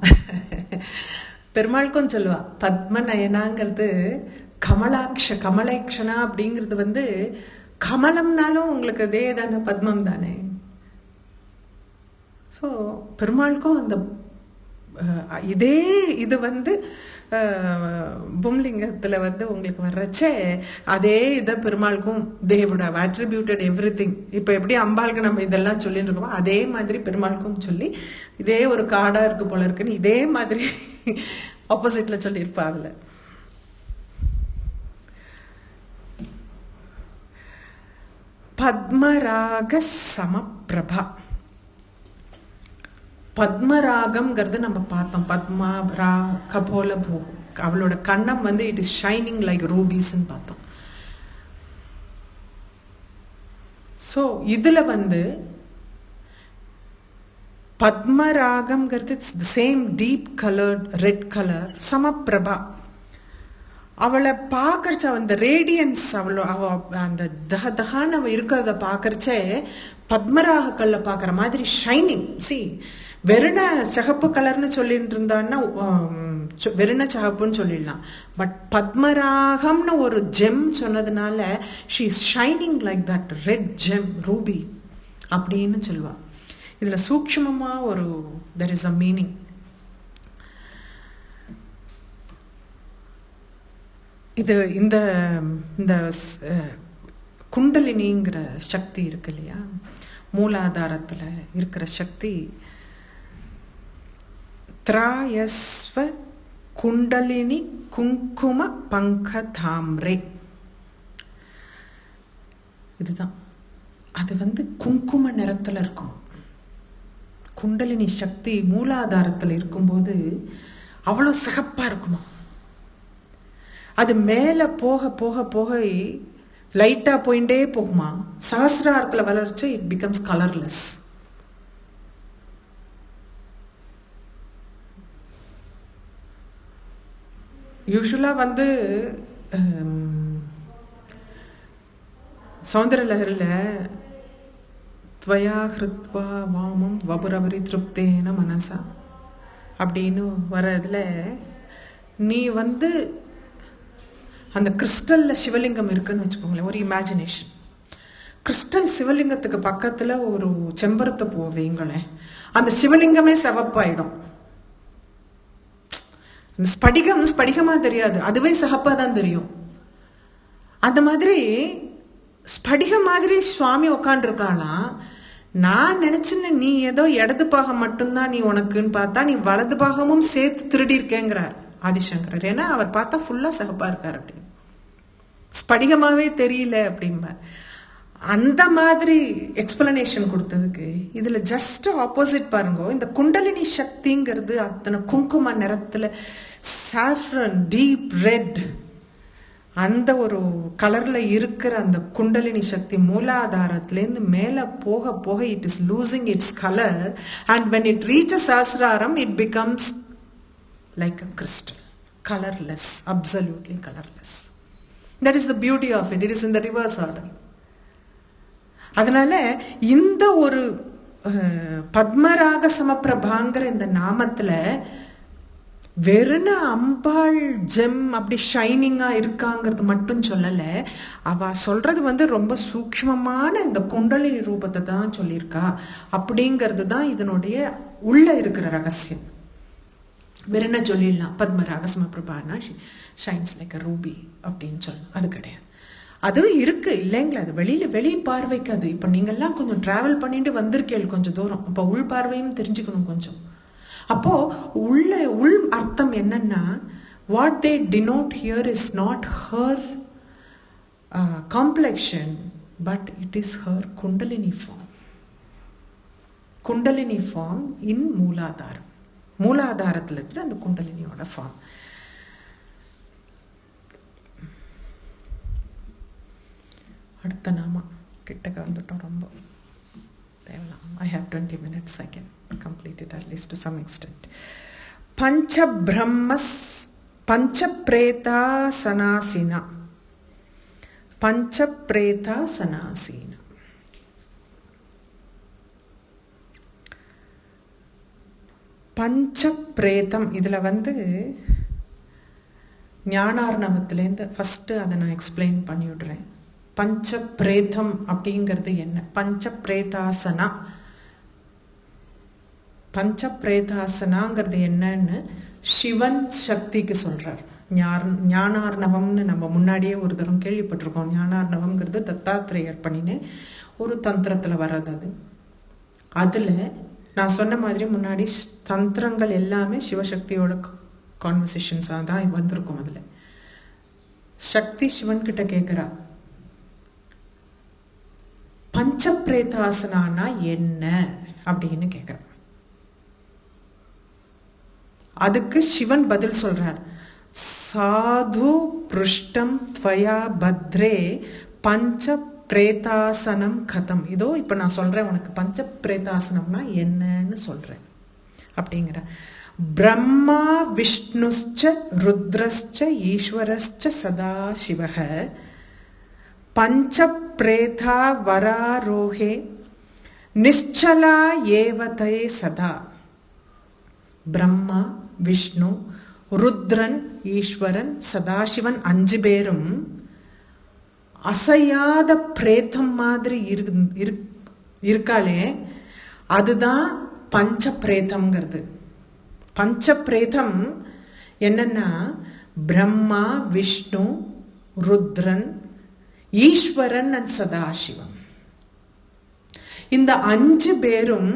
A: பெருமாளுக்கும் சொல்லுவா பத்ம நயனாங்கிறது கமலேக்ஷனா அப்படிங்கிறது கமலம்னாலும் உங்களுக்கு அதே தானே, பத்மம் தானே. ஸோ பெருமாளுக்கும் அந்த இதே இது பும்லிங்கத்தில் உங்களுக்கு வர்றச்சே அதே இதை பெருமாளுக்கும் தேவோட அட்ரிபியூட்டட் எவ்ரிதிங். இப்போ எப்படி அம்பாளுக்கு நம்ம இதெல்லாம் சொல்லிட்டு இருக்கோமோ அதே மாதிரி பெருமாளுக்கும் சொல்லி இதே ஒரு காடாக இருக்கு போல இருக்குன்னு இதே மாதிரி ஆப்போசிட்ல சொல்லியிருப்பாங்கல்ல. பத்மராக சமப்பிரபா. பத்மராகம்ங்கிறது நம்ம பார்த்தோம். பத்மா ரா கபோல பூ, அவளோட கண்ணம் இட் இஸ் ஷைனிங் லைக் ரூபீஸ்ன்னு பார்த்தோம். ஸோ இதுல பத்மராகம்ங்கிறது same deep coloured red colour. சமப்பிரபா, அவளை பார்க்கறச்ச அந்த ரேடியன்ஸ், அந்த தகதகான்னு அவள் இருக்கிறத பார்க்கறச்சே பத்மராக கல்ல பார்க்குற மாதிரி ஷைனிங். சி வெறுன சிகப்பு கலர்னு சொல்லிட்டு இருந்தான்னா வெறுன சிகப்புன்னு சொல்லிடலாம். பட் பத்மராகம்னு ஒரு ஜெம் சொன்னதுனால she is shining like that red GeM Ruby அப்படின்னு சொல்லுவா. இதுல சூக்ஷ்மமா ஒரு தெர் இஸ் அ மீனிங். இது இந்த இந்த குண்டலினிங்கிற சக்தி இருக்கு இல்லையா, மூலாதாரத்தில் இருக்கிற சக்தி. திராயஸ்வ குண்டலினி குங்கும பங்க தாம்ரே, இதுதான். அது குங்கும நிறத்துல இருக்கும். குண்டலினி சக்தி மூலாதாரத்தில் இருக்கும்போது அவ்வளோ சிகப்பா இருக்குமா. அது மேல போக போக போக லைட்டா போயிட்டே போகுமா. சஹஸ்ராரத்துல வளர்ச்சி இட் பிகம்ஸ் கலர்லெஸ். யூஸ்வலா சௌந்தரலஹரியில துவயா ஹிருத்வா வாமம் வபுரவரி திருப்தேன மனசா அப்படின்னு வர்றதுல நீ அந்த கிறிஸ்டல்ல சிவலிங்கம் இருக்குன்னு வச்சுக்கோங்களேன். ஒரு இமேஜினேஷன். கிறிஸ்டல் சிவலிங்கத்துக்கு பக்கத்துல ஒரு செம்பருத்த பூ வைங்களேன், அந்த சிவலிங்கமே சிவப்பாயிடும். ஸ்படிகம் ஸ்படிகமா தெரியாது, அதுவே சிகப்பா தான் தெரியும். அந்த மாதிரி ஸ்படிக மாதிரி சுவாமி உட்காந்துருக்காளாம். நான் நினைச்சுன்னு நீ ஏதோ இடது பாகம் மட்டும்தான் நீ உனக்குன்னு பார்த்தா நீ வலது பாகமும் சேர்த்து திருடி இருக்கேங்கிறார் ஆதிசங்கரர். ஏன்னா அவர் பார்த்தா ஃபுல்லா சிகப்பா இருக்கார் அப்படின்னு, ஸ்படிகமாவே தெரியல அப்படிம்பார். அந்த மாதிரி எக்ஸ்பிளனேஷன் கொடுத்ததுக்கு இதுல ஜஸ்ட் ஆப்போசிட் பாருங்க. இந்த குண்டலினி சக்திங்கிறது அத்தனை குங்கும நிறத்துல சாஃப்ரன் டீப் ரெட் அந்த ஒரு கலர்ல இருக்கிற அந்த குண்டலினி சக்தி மூலாதாரத்திலேருந்து மேல போக போக it is losing it's colour. And when it reaches சஹஸ்ராரம் it becomes like a crystal, colorless, absolutely colorless. That is the beauty of it. It is in the reverse order. அதனால இந்த ஒரு பத்மராக சமப்பிரபாங்கிற இந்த நாமத்துல வெறுன அம்பாள் ஜெம் அப்படி ஷைனிங்கா இருக்காங்கிறது மட்டும் சொல்லல. அவ சொல்றது ரொம்ப சூக்ஷ்மமான இந்த குண்டலினி ரூபத்தை தான் சொல்லியிருக்கா அப்படிங்கிறது தான் இதனுடைய உள்ள இருக்கிற ரகசியம். வேற என்ன சொல்லிடலாம், பத்மராக சமபிரபானா ஷைன்ஸ் லைக் அ ரூபி அப்படின்னு சொல்லணும். அது கிடையாது. அதுவும் இருக்கு இல்லைங்களா, அது வெளி பார்வைக்கு. அது இப்போ நீங்கள்லாம் கொஞ்சம் டிராவல் பண்ணிட்டு வந்திருக்கேள் கொஞ்சம் தூரம், அப்போ உள் பார்வையும் தெரிஞ்சுக்கணும் கொஞ்சம். அப்போ உள் அர்த்தம் என்னன்னா, what they denote here is not her complexion, but it is her kundalini form. Kundalini form in மூலாதாரம். மூலாதாரத்தில் இருக்கிற அந்த குண்டலினியோட ஃபார்ம். அடுத்த நாம கிட்டக்க வந்துட்டோம் ரொம்ப தேவலாம். I have 20 minutes, I can complete it at least to some extent. பஞ்சப்ரேதாசனாசீனா. பஞ்சப்ரேதாசனாசீனா. பஞ்சப்ரேதம் இதுல ஞானார்ணவத்திலேருந்து ஃபர்ஸ்ட் அதை நான் எக்ஸ்பிளைன் பண்ணிவிடுறேன். பஞ்சப்ரேதம் அப்படிங்கிறது என்ன? பஞ்சப்ரேதாசனா. பஞ்சப்ரேதாசனாங்கிறது என்னன்னு சிவன் சக்திக்கு சொல்றார். ஞானார்ணவம்னு நம்ம முன்னாடியே ஒரு தரம் கேள்விப்பட்டிருக்கோம். ஞானார்ணவம்ங்கிறது தத்தாத்திரேயர் பண்ணின்னு ஒரு தந்திரத்துல வர்றது. அதுல நான் சொன்ன மாதிரி முன்னாடி தந்திரங்கள் எல்லாமே சிவசக்தியோட கான்வர்சேஷன்ஸாக தான் வந்திருக்கும். அதுல சக்தி சிவன் கிட்ட கேட்கிறா, பஞ்சப்ரேதாசனானா என்ன அப்படின்னு கேட்கிற. அதுக்கு சிவன் பதில் சொல்றார், சாது பிருஷ்டம் த்வயா பத்ரே பஞ்ச பிரேதாசனம் கதம். இதோ இப்ப நான் சொல்றேன் உனக்கு பஞ்ச பிரேதாசனம்னா என்னன்னு சொல்றேன் அப்படிங்கிற. பிரம்மா விஷ்ணுஸ்ச ருத்ரஸ்ச ஈஸ்வரஸ்ச சதா சிவஹ பஞ்ச பிரேதா வராரோஹே நிச்சலா ஏவதே சதா. பிரம்மா விஷ்ணு ருத்ரன் ஈஸ்வரன் சதாசிவன் 5 பேரும் அசையாத பிரேதம் மாதிரி இருக்காளே, அதுதான் பஞ்ச பிரேதம்ங்கிறது. பஞ்ச பிரேதம் என்னன்னா பிரம்மா விஷ்ணு ருத்ரன் ஈஸ்வரன் அண்ட் சதாசிவம். இந்த 5 பேரும்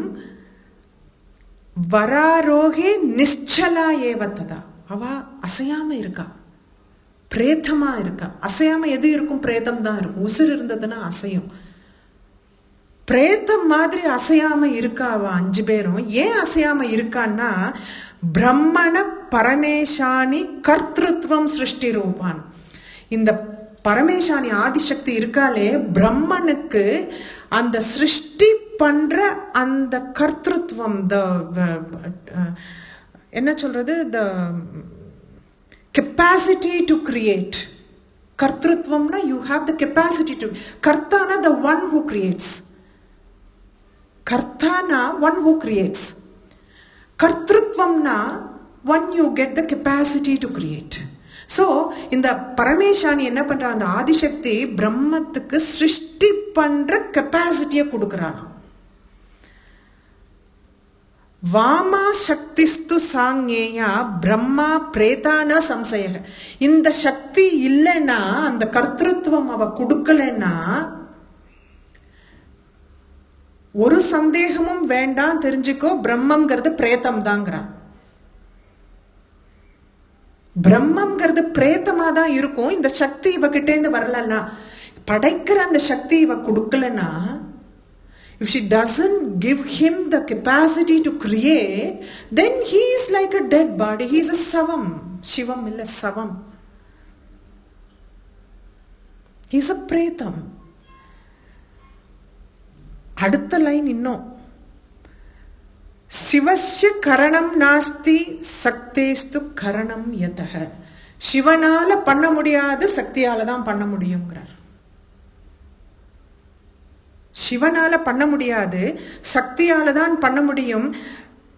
A: வராரோகே நிச்சலா ஏவத்ததா. அவ அசையாம இருக்கா, பிரேதமா இருக்கா. அசையாம எது இருக்கும்? பிரேதம் தான் இருக்கும். உசுர் இருந்ததுன்னா அசையும். பிரேதம் மாதிரி அசையாம இருக்கா அவ 5 பேரும். ஏன் அசையாம இருக்கான்னா, பிரம்மண பரமேசானி கர்த்திருவம் சிருஷ்டி ரூபான். இந்த பரமேசானி ஆதிசக்தி இருக்காலே, பிரம்மனுக்கு அந்த சிருஷ்டி பண்ற அந்த கர்த்திருவம், என்ன சொல்றது, த capacity to create. கர்த்திருவம்னா you have the capacity to. கர்த்தானா the one who creates. கர்த்தானா one who creates. கர்த்திருவம்னா one you get the capacity to create. So இந்த பரமேசானி என்ன பண்ற, அந்த ஆதிசக்தி பிரம்மத்துக்கு சிருஷ்டி பண்ற கெப்பாசிட்டியை கொடுக்கறானாம். வாமா சக்திஸ்து சாங்கேயா பிரம்மா பிரேதான சம்சய. இந்த சக்தி இல்லைன்னா, அந்த கர்த்திருவம் அவ கொடுக்கலன்னா ஒரு சந்தேகமும் வேண்டாம், தெரிஞ்சுக்கோ, பிரம்மம்ங்கிறது பிரேதம் தாங்கிறான். பிரம்மம்ங்கிறது பிரேதமா தான் இருக்கும். இந்த சக்தி இவகிட்ட இருந்து வரலன்னா, படைக்கிற அந்த சக்தி இவ கொடுக்கலன்னா, if she doesn't give him the capacity to create, then he is like a dead body. He is a savam. Shivam illa savam. He is a pretam. அடுத்த லைன் இன்னும், சிவஸ்ய கரணம் நாஸ்தி சக்தேஸ்து கரணம் யதஹ. சிவனால பண்ண முடியாது, சக்தியால தான் பண்ண முடியுங்கிறார். சிவனால பண்ண முடியாது, சக்தியால தான் பண்ண முடியும்.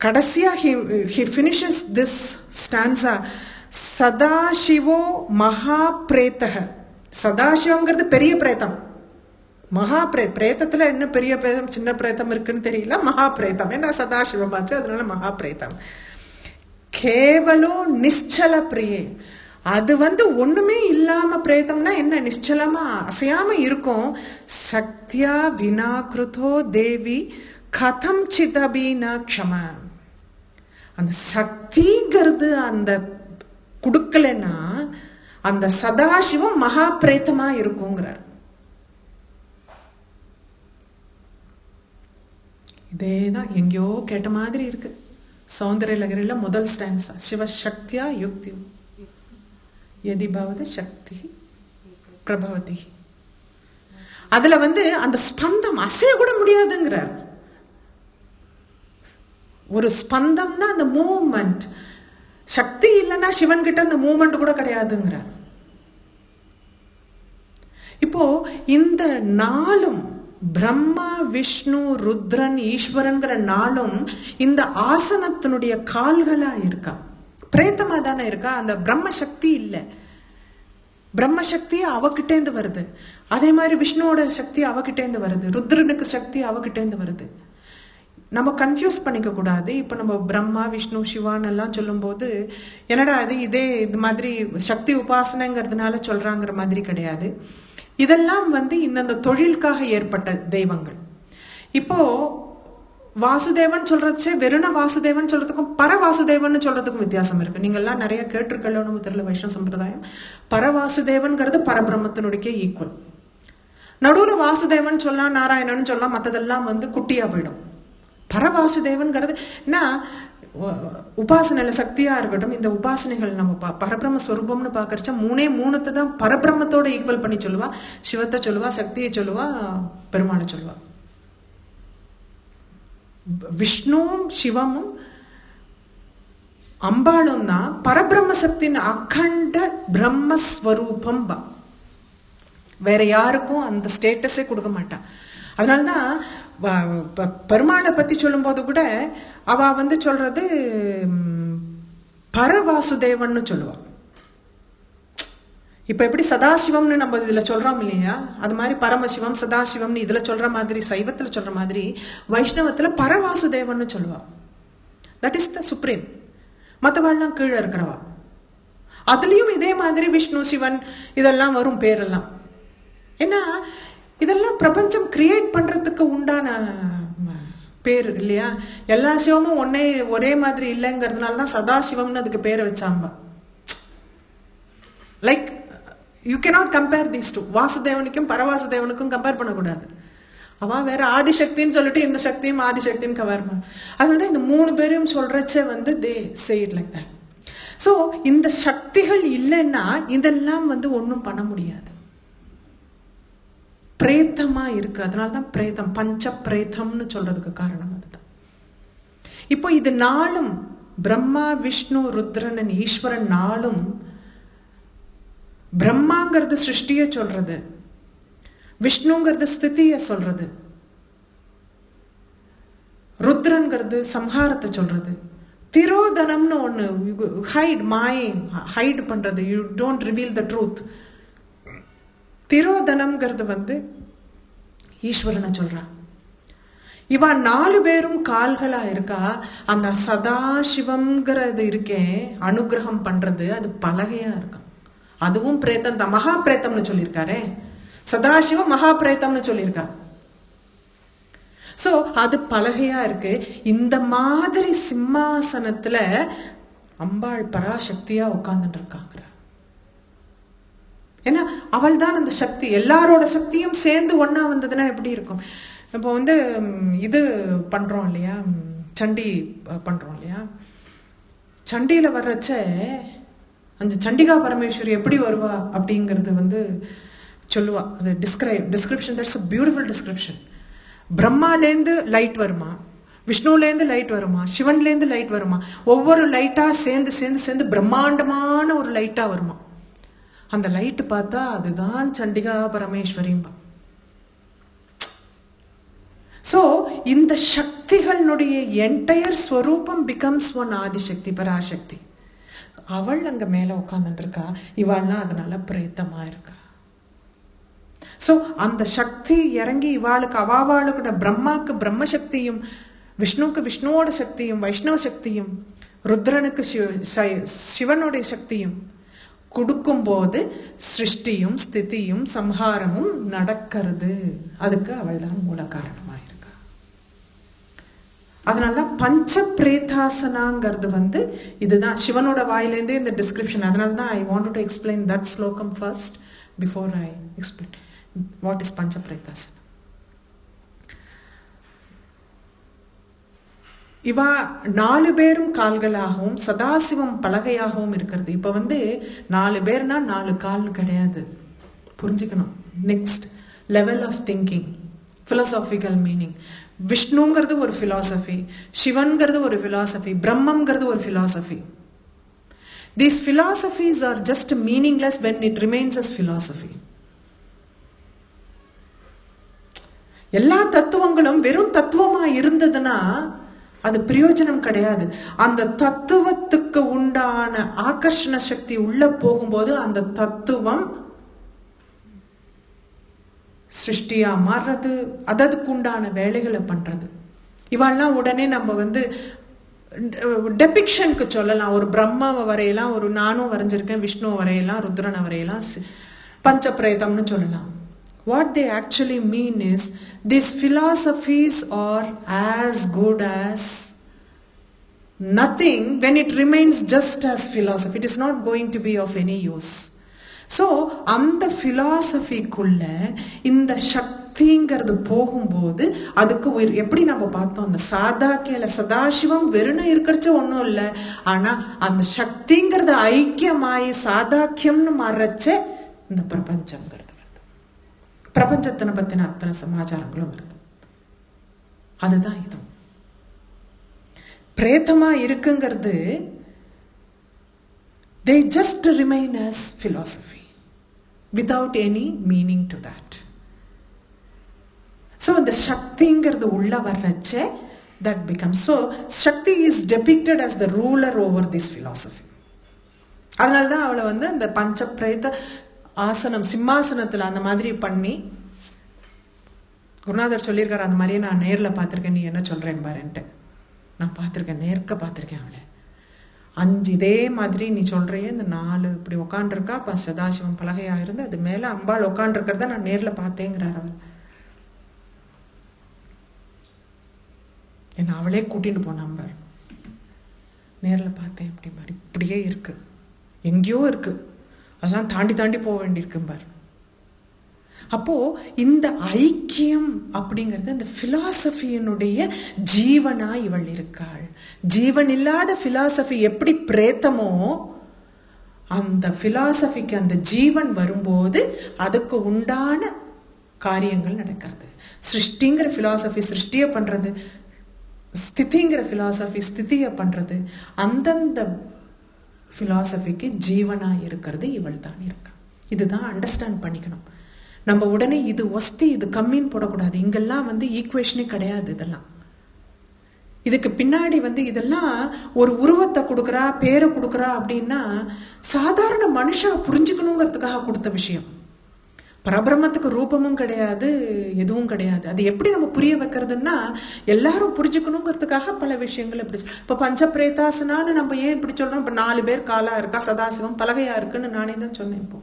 A: கடைசியா he finishes this stanza, சதாசிவோ மகா பிரேதஹ. சதாசிவங்கிறது பெரிய பிரேதம். மகா பிரேதத்துல என்ன பெரிய பிரேதம் சின்ன பிரேதம் இருக்குன்னு தெரியல. மகா பிரேதம், ஏன்னா சதாசிவமாச்சு, அதனால மகா பிரேதம். கேவலோ நிச்சல பிரியே. அது ஒண்ணுமே இல்லாம பிரேதம்னா என்ன, நிச்சலமா அசையாம இருக்கும். சக்தியா வினாகிருதோ தேவி கதம் சிதபீன க்ஷம. அந்த சக்திங்கிறது அந்த குடுக்கலன்னா அந்த சதாசிவம் மகா பிரேத்தமா இருக்குங்கிறார். இதேதான் எங்கேயோ கேட்ட மாதிரி இருக்கு. சௌந்தர்ய லகரில முதல் ஸ்டான்ஸா சிவசக்தியா யுக்தி யதி பவத சக்தி பிரபவதி. அதுல அந்த ஸ்பந்தம் அசைய கூட முடியாதுங்கிறார். ஒரு ஸ்பந்தம்னா அந்த மூவ்மெண்ட். சக்தி இல்லைன்னா சிவன் கிட்ட அந்த மூவ்மெண்ட் கூட கிடையாதுங்கிறார். இப்போ இந்த நாளும் பிரம்மா விஷ்ணு ருத்ரன் ஈஸ்வரன்கிற நாளும் இந்த ஆசனத்தினுடைய கால்களா இருக்கா, பிரேத்தமா தானே இருக்கா. அந்த பிரம்ம சக்தி இல்லை. பிரம்ம சக்தி அவகிட்டேந்து வருது. அதே மாதிரி விஷ்ணுவோட சக்தி அவகிட்டேந்து வருது. ருத்ரனுக்கு சக்தி அவகிட்டேந்து வருது. நம்ம கன்ஃபியூஸ் பண்ணிக்க கூடாது. இப்ப நம்ம பிரம்மா விஷ்ணு சிவான் எல்லாம் சொல்லும் போது என்னடா இது மாதிரி சக்தி உபாசனைங்கிறதுனால சொல்றாங்கிற மாதிரி கிடையாது. இதெல்லாம் இந்தந்த தொழிலுக்காக ஏற்பட்ட தெய்வங்கள். இப்போ வாசுதேவன் சொல்றச்சே வெறுன வாசுதேவன் சொல்றதுக்கும் பரவாசுதேவன் சொல்றதுக்கும் வித்தியாசம் இருக்கு. நீங்க எல்லாம் நிறைய கேட்டிருக்கணும் தெரியல. வைஷ்ணவ சம்பிரதாயம் பரவாசுதேவன்கிறது பரபிரம்மத்தினுடைய ஈக்குவல். நடுவுல வாசுதேவன் சொல்லலாம், நாராயணன் சொல்லலாம், மற்றதெல்லாம் குட்டியா போயிடும். பரவாசுதேவன்கிறது என்ன, உபாசனையில சக்தியா இருக்கட்டும். இந்த உபாசனைகள் நம்ம பரபிரம்ம ஸ்வரூபம்னு பாக்கறச்சா மூணுத்தை தான் பரபிரம்மத்தோட ஈக்குவல் பண்ணி சொல்லுவா. சிவத்தை சொல்லுவா, சக்தியை சொல்லுவா, பெருமாளை சொல்லுவா. விஷ்ணுவும் சிவமும் அம்பாளும் தான் பரபிரம்ம சக்தியின் அகண்ட பிரம்மஸ்வரூபம். வேற யாருக்கும் அந்த ஸ்டேட்டஸே கொடுக்க மாட்டா. அதனால்தான் பெருமாளை பத்தி சொல்லும் போது கூட அவ சொல்றது பரவாசுதேவன் சொல்லுவா. இப்ப எப்படி சதாசிவம்னு நம்ம இதுல சொல்றோம் இல்லையா, அது மாதிரி பரமசிவம் சதாசிவம்னு இதுல சொல்ற மாதிரி, சைவத்துல சொல்ற மாதிரி வைஷ்ணவத்துல பரவாசுதேவன் சொல்லுவா. That is the supreme. மற்றவாள்லாம் கீழே இருக்கிறவா. அதுலயும் இதே மாதிரி விஷ்ணு சிவன் இதெல்லாம் வரும் பேரெல்லாம். ஏன்னா இதெல்லாம் பிரபஞ்சம் கிரியேட் பண்றதுக்கு உண்டான பேர் இல்லையா. எல்லா சிவமும் ஒரே மாதிரி இல்லைங்கிறதுனால தான் சதாசிவம்னு அதுக்கு பேரை வச்சாங்க. Like you cannot compare these two. வாசுதேவனுக்கும் பரவாசுதேவனுக்கும் கம்பேர் பண்ணக்கூடாது. அவன் வேற ஆதிசக்தின்னு சொல்லிட்டு இந்த சக்தியும் ஆதிசக்தின்னு கம்பேர் பண்ண. அதனால இந்த மூணு பேரையும் சொல்றச்சே they say it like that. So இந்த சக்திகள் இல்லைன்னா இதெல்லாம் ஒன்றும் பண்ண முடியாது. பிரேத்தமா இருக்கு. அதனால்தான் பிரேதம் பஞ்ச பிரேதம்னு சொல்றதுக்கு காரணம் அதுதான். இப்போ இது நாளும் பிரம்மா விஷ்ணு ருத்ரன் ஈஸ்வரன் நாளும் பிரம்மாங்கிறது சிருஷ்டிய சொல்றது, விஷ்ணுங்கிறது ஸ்திதிய சொல்றது, ருத்ரன்கிறது சம்ஹாரத்தை சொல்றது, திரோதனம்னு ஒண்ணு ஹைட் பண்றது, you don't reveal the truth. திரோதனம்ங்கிறது ஈஸ்வரனை சொல்றான். இவ 4 பேரும் கால்களா இருக்கா. அந்த சதாசிவம்ங்கிறது இருக்கே அனுகிரகம் பண்றது, அது பலகையா இருக்கும். அதுவும் பிரேத்தம் தான். மகா பிரேத்தம்னு சொல்லியிருக்காரே, சதாசிவம் மகா பிரேத்தம்னு சொல்லியிருக்கா. சோ அது பலகையா இருக்கு. இந்த மாதிரி சிம்மாசனத்துல அம்பாள் பராசக்தியா உட்கார்ந்துட்டு இருக்காங்க. ஏன்னா அவள் தான் அந்த சக்தி. எல்லாரோட சக்தியும் சேர்ந்து ஒன்னா வந்ததுன்னா எப்படி இருக்கும். இப்போ இது பண்றோம் இல்லையா, சண்டி பண்றோம் இல்லையா. சண்டியில வர்றச்ச அந்த சண்டிகா பரமேஸ்வரி எப்படி வருவா அப்படிங்கிறது சொல்லுவா. அது description. That's a beautiful description. பிரம்மாலேருந்து லைட் வருமா, விஷ்ணுலேருந்து லைட் வருமா, சிவன்லேருந்து லைட் வருமா, ஒவ்வொரு லைட்டா சேர்ந்து சேர்ந்து சேர்ந்து பிரம்மாண்டமான ஒரு லைட்டா வருமா. அந்த லைட் பார்த்தா அதுதான் சண்டிகா பரமேஸ்வரிம்பா. சோ இந்த சக்திகளுடைய என்டையர் ஸ்வரூபம் பிகம்ஸ் ஒன் ஆதிசக்தி பராசக்தி. அவள் அங்க மேல உட்கார்ந்துட்டு இருக்கா. இவாள்லாம் அதனால பிரேத்தமா இருக்கா. சோ அந்த சக்தி இறங்கி இவாளுக்கு அவாளுக்கு பிரம்மாக்கு பிரம்ம சக்தியும், விஷ்ணுக்கு விஷ்ணுவோட சக்தியும், வைஷ்ணவ சக்தியும், ருத்ரனுக்கு சிவனுடைய சக்தியும் கொடுக்கும்போது சிருஷ்டியும் ஸ்திதியும் சம்ஹாரமும் நடக்கிறது. அதுக்கு அவள் தான் மூல காரணமாக இருக்கா. அதனாலதான் பஞ்ச பிரேதாசனாங்கிறது இதுதான் சிவனோட வாயிலேருந்தே இந்த டிஸ்கிரிப்ஷன். அதனால்தான் I want to explain that slokam first before I explain what is pancha pretasanam. இவா 4 பேரும் கால்களாகவும் சதாசிவம் பலகையாகவும் இருக்கிறது. இப்ப 4 பேர்னா 4 கால் கிடையாது, புரிஞ்சுக்கணும். Next level of thinking, philosophical meaning. விஷ்ணுங்கிறது ஒரு பிலாசபி, சிவன்கிறது ஒரு பிலாசபி, பிரம்மங்கிறது ஒரு philosophy. These philosophies are just meaningless when it remains as philosophy. எல்லா தத்துவங்களும் வெறும் தத்துவமா இருந்ததுன்னா அது பிரயோஜனம் கிடையாது. அந்த தத்துவத்துக்கு உண்டான ஆகர்ஷண சக்தி உள்ள போகும்போது அந்த தத்துவம் சிருஷ்டியா மாறுறது, அதுக்கு உண்டான வேலைகளை பண்றது. இவெல்லாம் உடனே நம்ம டெபிக்ஷனுக்கு சொல்லலாம். ஒரு பிரம்மாவை வரையலாம், ஒரு நானும் வரைஞ்சிருக்கேன், விஷ்ணுவை வரையலாம், ருத்ரனை வரையலாம், பஞ்ச பிரேதம்னு சொல்லலாம். What they actually mean is these philosophies are as good as nothing when it remains just as philosophy. It is not going to be of any use. So அந்த philosophy-குள்ள இந்த சக்திங்கிறது போகும்போது அதுக்கு எப்படி நம்ம பார்த்தோம், அந்த சாதாக்கியல சதாசிவம் வெறுன இருக்கிறச்ச ஒன்றும் இல்லை, ஆனா அந்த சக்திங்கிறது ஐக்கியமாயி சாதாக்கியம்னு மாறச்ச இந்த பிரபஞ்சங்கிறது, பிரபஞ்சத்தினை பத்தின அத்தனை சமாச்சாரங்களும் வருது. அதுதான் இது. பிரேதமா இருக்குங்கிறது they just remain as philosophy without any meaning to that. So the shaktiங்கிறது உள்ள வர்றச்ச that becomes, so shakti is depicted as the ruler over this philosophy. அதனால்தான் அவளை அந்த பஞ்ச பிரேத ஆசனம் சிம்மாசனத்தில் அந்த மாதிரி பண்ணி குருநாதர் சொல்லியிருக்காரு. அந்த மாதிரியே நான் நேரில் பார்த்துருக்கேன், நீ என்ன சொல்கிறேன் பாருன்ட்டு. நான் பார்த்துருக்கேன், நேர்க்க பார்த்துருக்கேன் அவளை. 5 இதே மாதிரி நீ சொல்கிறையே, இந்த 4 இப்படி உட்காண்டிருக்கா, அப்போ சதாசிவம் பலகையாக இருந்து அது மேலே அம்பாள் உட்காண்டிருக்கிறத நான் நேரில் பார்த்தேங்கிறார் அவள். என்னை அவளே கூட்டிட்டு போன அம்பாள். நேரில் பார்த்தேன், இப்படி மாதிரி இப்படியே இருக்கு, எங்கேயோ இருக்கு, அதெல்லாம் தாண்டி தாண்டி போக வேண்டியிருக்கும்பார். அப்போ இந்த ஐக்கியம் அப்படிங்கிறது அந்த பிலாசபியினுடைய ஜீவனா இவள் இருக்காள். ஜீவன் இல்லாத பிலாசபி எப்படி பிரேத்தமோ, அந்த பிலாசபிக்கு அந்த ஜீவன் வரும்போது அதுக்கு உண்டான காரியங்கள் நடக்கிறது. சிருஷ்டிங்கிற பிலாசபி சிருஷ்டியை பண்றது, ஸ்திதிங்கிற பிலாசபி ஸ்திதியை பண்றது. அந்தந்த பிலாசபிக்கு ஜீவனா இருக்கிறது இவள் தான் இருக்கா. இதுதான் அண்டர்ஸ்டாண்ட் பண்ணிக்கணும். நம்ம உடனே இது வஸ்தி இது கம்மின்னு போடக்கூடாது. இங்கெல்லாம் ஈக்குவேஷனே கிடையாது. இதெல்லாம் இதுக்கு பின்னாடி இதெல்லாம் ஒரு உருவத்தை கொடுக்குறா, பேரை கொடுக்குறா அப்படின்னா சாதாரண மனுஷா புரிஞ்சுக்கணுங்கிறதுக்காக கொடுத்த விஷயம். பரபிரம்மத்துக்கு ரூபமும் கிடையாது, எதுவும் கிடையாது. அது எப்படி நம்ம புரிய வைக்கிறதுன்னா எல்லாரும் புரிஞ்சுக்கணுங்கிறதுக்காக பல விஷயங்கள் இப்படி. இப்ப பஞ்ச பிரேதாசனான்னு நம்ம ஏன் இப்படி சொல்றோம்? இப்ப 4 பேர் காலா இருக்கா, சதாசிவம் பலகையா இருக்குன்னு நானே தான் சொன்னேன் இப்போ.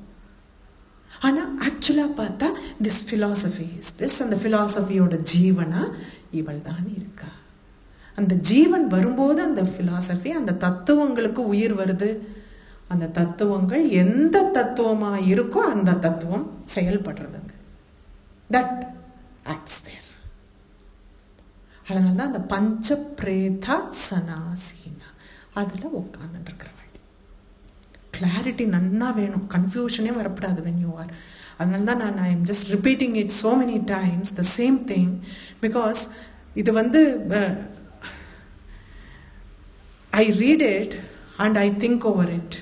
A: ஆனா ஆக்சுவலா பார்த்தா திஸ் பிலாசபி இஸ் திஸ், அந்த பிலாசபியோட ஜீவனா இவள் தான் இருக்கா. அந்த ஜீவன் வரும்போது அந்த பிலாசபி, அந்த தத்துவங்களுக்கு உயிர் வருது. அந்த தத்துவங்கள் எந்த தத்துவமா இருக்கோ அந்த தத்துவம் செயல்படுறதுங்க. தட் ஆக்ட்ஸ் தேர். அதனாலதான் அந்த பஞ்ச பிரேதா சனாசீனா அதுல உட்கார்ந்து இருக்கிறவள். கிளாரிட்டி நன்னா வேணும், கன்ஃபியூஷனே வரப்படாது when you are. அதனாலதான் I am just repeating it so many times, the same thing, because இது I read it and I think over it.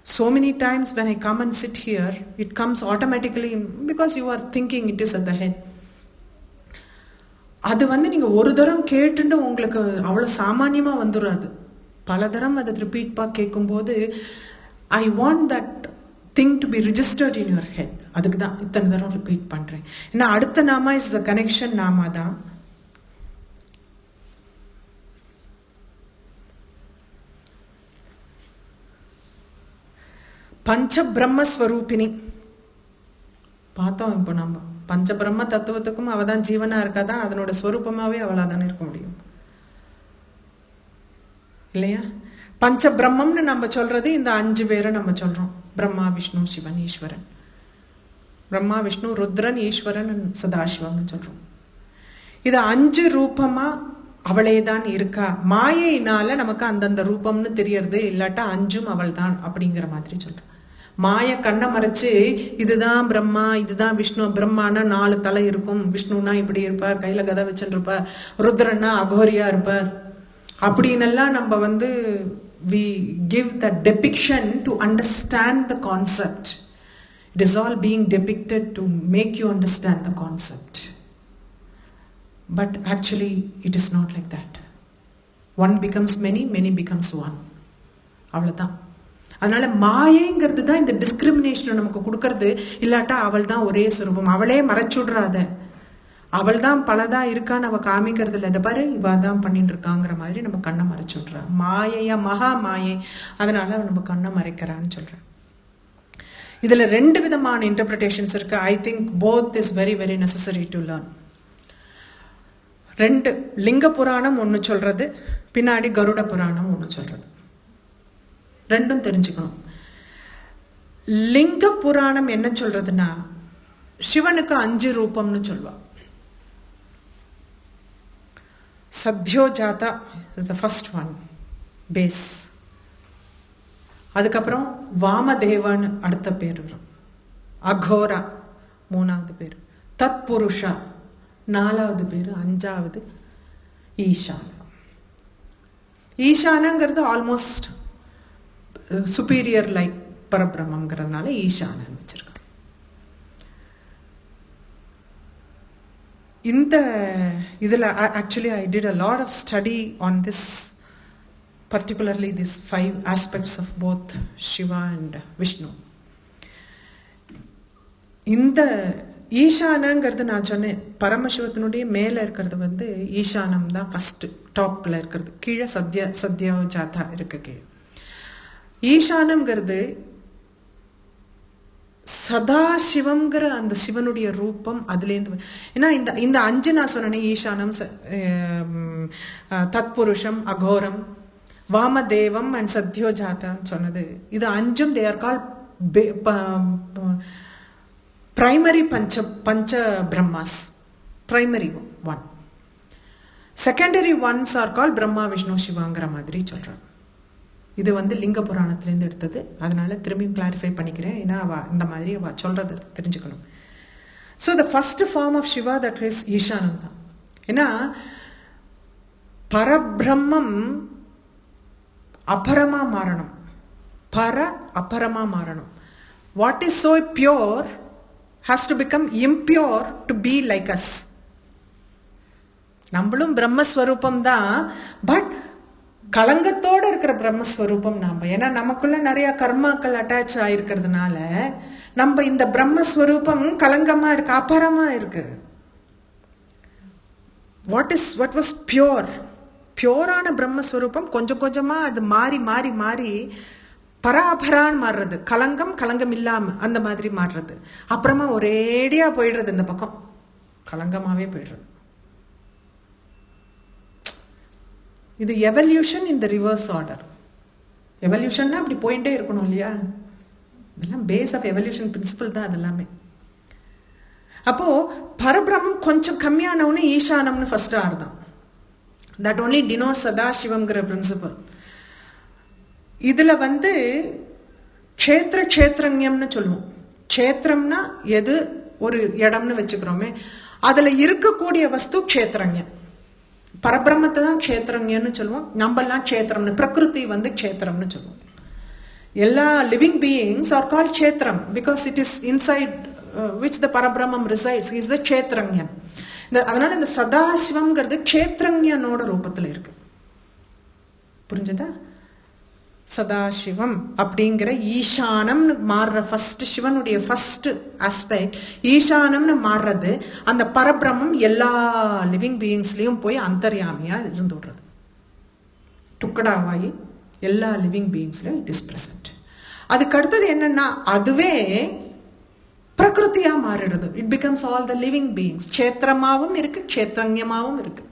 A: So many times when I come and sit here, it comes automatically because you are thinking it is at the head. அது நீங்க ஒரு தரம் கேட்டுட்டு உங்களுக்கு அவ்வளவு சாமானியமா வந்துடாது. பல தரம் அதை ரிப்பீட் கேட்கும்போது I want that thing to be registered in your head. அதுக்கு தான் இத்தனை தரம் ரிப்பீட் பண்றேன். ஏன்னா அடுத்த நாமா இஸ் த கனெக்ஷன் நாமா தான். பஞ்ச பிரம்மஸ்வரூபிணி பார்த்தோம். இப்போ நம்ம பஞ்ச பிரம்ம தத்துவத்துக்கும் அவ தான் ஜீவனா இருக்காதான், அதனோட ஸ்வரூபமாவே அவளா தானே இருக்க முடியும் இல்லையா? பஞ்ச பிரம்மம்னு நம்ம சொல்றது இந்த 5 பேரை நம்ம சொல்றோம். பிரம்மா விஷ்ணு சிவன் ஈஸ்வரன். பிரம்மா விஷ்ணு ருத்ரன் ஈஸ்வரன் சதாசிவம்னு சொல்றோம். இது 5 ரூபமா அவளே தான் இருக்கா. மாயையினால நமக்கு அந்தந்த ரூபம்னு தெரியறது, இல்லாட்டா 5ம் அவள் தான் அப்படிங்கிற மாதிரி சொல்றோம். மாய கண்ணை மறைச்சு இதுதான் பிரம்மா இதுதான் விஷ்ணு, பிரம்மானா 4 தலை இருக்கும், விஷ்ணுனா இப்படி இருப்பார், கையில கதை வச்சுட்டு இருப்பார், ருத்ரன்னா அகோரியா இருப்பார் அப்படின்னெல்லாம் நம்ம we give the depiction to understand the concept. It is all being depicted to make you understand the concept. But actually it is not like that. One becomes many, many becomes one. அவ்வளவுதான். அதனால மாயைங்கிறது தான் இந்த டிஸ்கிரிமினேஷனை நமக்கு கொடுக்கறது. இல்லாட்டா அவள் தான் ஒரே சுரூபம், அவளே மறைச்சுடுறாத, அவள் தான் பலதா இருக்கான்னு அவ காமிக்கிறது இல்லை. இதை பாரு இவ தான் பண்ணிட்டு இருக்காங்கிற மாதிரி நம்ம கண்ணை மறைச்சுடுறா. மாயையா மகா மாயை, அதனால நம்ம கண்ணை மறைக்கிறான்னு சொல்றேன். இதுல 2 விதமான இன்டர்பிரிட்டேஷன்ஸ் இருக்கு. I think both is very very necessary to learn. 2 லிங்க புராணம் ஒன்று சொல்றது, பின்னாடி கருட புராணம் ஒன்று சொல்றது. 2ம் தெரிஞ்சுக்கணும். லிங்க புராணம் என்ன சொல்றதுன்னா, சிவனுக்கு 5 ரூபம்னு சொல்வா. Sadyojata is the first one, base. அதுக்கப்புறம் வாமதேவன் அடுத்த பேர் வரும், அகோரா 3வது பேர், தத்புருஷா 4வது பேர், 5வது ஈசானா. ஈசானங்கிறது ஆல்மோஸ்ட் சுப்பீரியர் லைக் பரபிரம்மங்கிறதுனால ஈசானன்னு வச்சிருக்காங்க. இந்த இதில் actually I did a lot of study on this, particularly these 5 aspects of both Shiva and Vishnu. இந்த ஈசானங்கிறது நான் சொன்னேன், பரமசிவத்தினுடைய மேலே இருக்கிறது ஈசானம் தான் ஃபர்ஸ்ட் டாப்ல இருக்கிறது, கீழே சத்யோஜாதா இருக்கு கீழே. ஈசானம்ங்கிறது சதாசிவம்ங்கிற அந்த சிவனுடைய ரூபம். அதுலேருந்து ஏன்னா இந்த 5 நான் சொன்னேன், ஈசானம், தத்புருஷம், அகோரம், வாமதேவம் அண்ட் சத்யோஜாதான்னு சொன்னது. இது 5ம் they are called primary pancha Brahmas. Primary one. Secondary ones are call Brahma Vishnu சிவாங்கிற மாதிரி சொல்றாங்க. இது லிங்க புராணத்திலேருந்து எடுத்தது, அதனால திரும்பியும் கிளாரிஃபை பண்ணிக்கிறேன். ஏன்னா இந்த மாதிரி சொல்றது தெரிஞ்சுக்கணும். So the first form of Shiva that is Ishanam தான். ஏன்னா பரபிரம்மம் அபரமா மாறணும், அபரமா மாறணும். What is so pure has to become impure to be like us. நம்மளும் பிரம்மஸ்வரூபம் தான், பட் கலங்கத்தோடு இருக்கிற பிரம்மஸ்வரூபம் நாம. ஏன்னா நமக்குள்ள நிறைய கர்மாக்கள் அட்டாச் ஆயிருக்கிறதுனால நம்ம இந்த பிரம்மஸ்வரூபம் கலங்கமா இருக்கு, அபரமா இருக்கு. வாட் வாஸ் பியோரான பிரம்மஸ்வரூபம் கொஞ்சம் கொஞ்சமா அது மாறி மாறி மாறி பராபரான்னு மாறுறது, கலங்கம் இல்லாம அந்த மாதிரி மாறுறது. அப்புறமா ஒரேடியா போயிடுறது, இந்த பக்கம் கலங்கமாவே போயிடுறது. இது evolution in the reverse order. எவல்யூஷன்னா அப்படி போயிட்டே இருக்கணும் இல்லையா? இதெல்லாம் பேஸ் ஆஃப் எவல்யூஷன் பிரின்சிபல் தான் அதெல்லாமே. அப்போ பரபிரம்மம் கொஞ்சம் கம்மியானவனு ஈசானம்னு ஃபர்ஸ்ட் ஆறுதான். தட் ஓன்லி டினோட் சதாசிவம்ங்கிற பிரின்சிபல். இதுல க்ஷேத்திரஞம்னு சொல்லுவோம். க்ஷேத்திரம்னா எது ஒரு இடம்னு வச்சுக்கிறோமே, அதுல இருக்கக்கூடிய வஸ்து க்ஷேத்திரஞன். பரபிரம்மத்தை தான் க்ஷேத்திரஞன்னு சொல்லுவோம். நம்மெல்லாம் க்ஷேத்திரம்னு, பிரகிருதி க்ஷேத்திரம்னு சொல்லுவோம். எல்லா லிவிங் பீயிங்ஸ் ஆர் கால்ட் க்ஷேத்திரம் because it is inside which the Parabrahmam resides. He is the க்ஷேத்திரஞன். அதனால இந்த சதாசிவம்ங்கிறது க்ஷேத்திரஞனோட ரூபத்தில் இருக்கு. புரிஞ்சதா? சதாசிவம் அப்படிங்கிற ஈசானம்னு மாறுற ஃபர்ஸ்ட், சிவனுடைய ஃபர்ஸ்ட் ஆஸ்பெக்ட் ஈசானம்னு மாறுறது. அந்த பரபிரம்மம் எல்லா லிவிங் பீயிங்ஸ்லயும் போய் அந்தர்யாமியா இருந்து விடுறது, துக்கடாவாயி எல்லா லிவிங் பீயிங்ஸ்லயும் இட் இஸ் பிரசன்ட். அதுக்கு அடுத்தது என்னன்னா அதுவே பிரகிருதியா மாறிடுது. It becomes all the living beings. க்ஷேத்திரமாவும் இருக்கு, க்ஷேத்ரண்யமாவும் இருக்கு.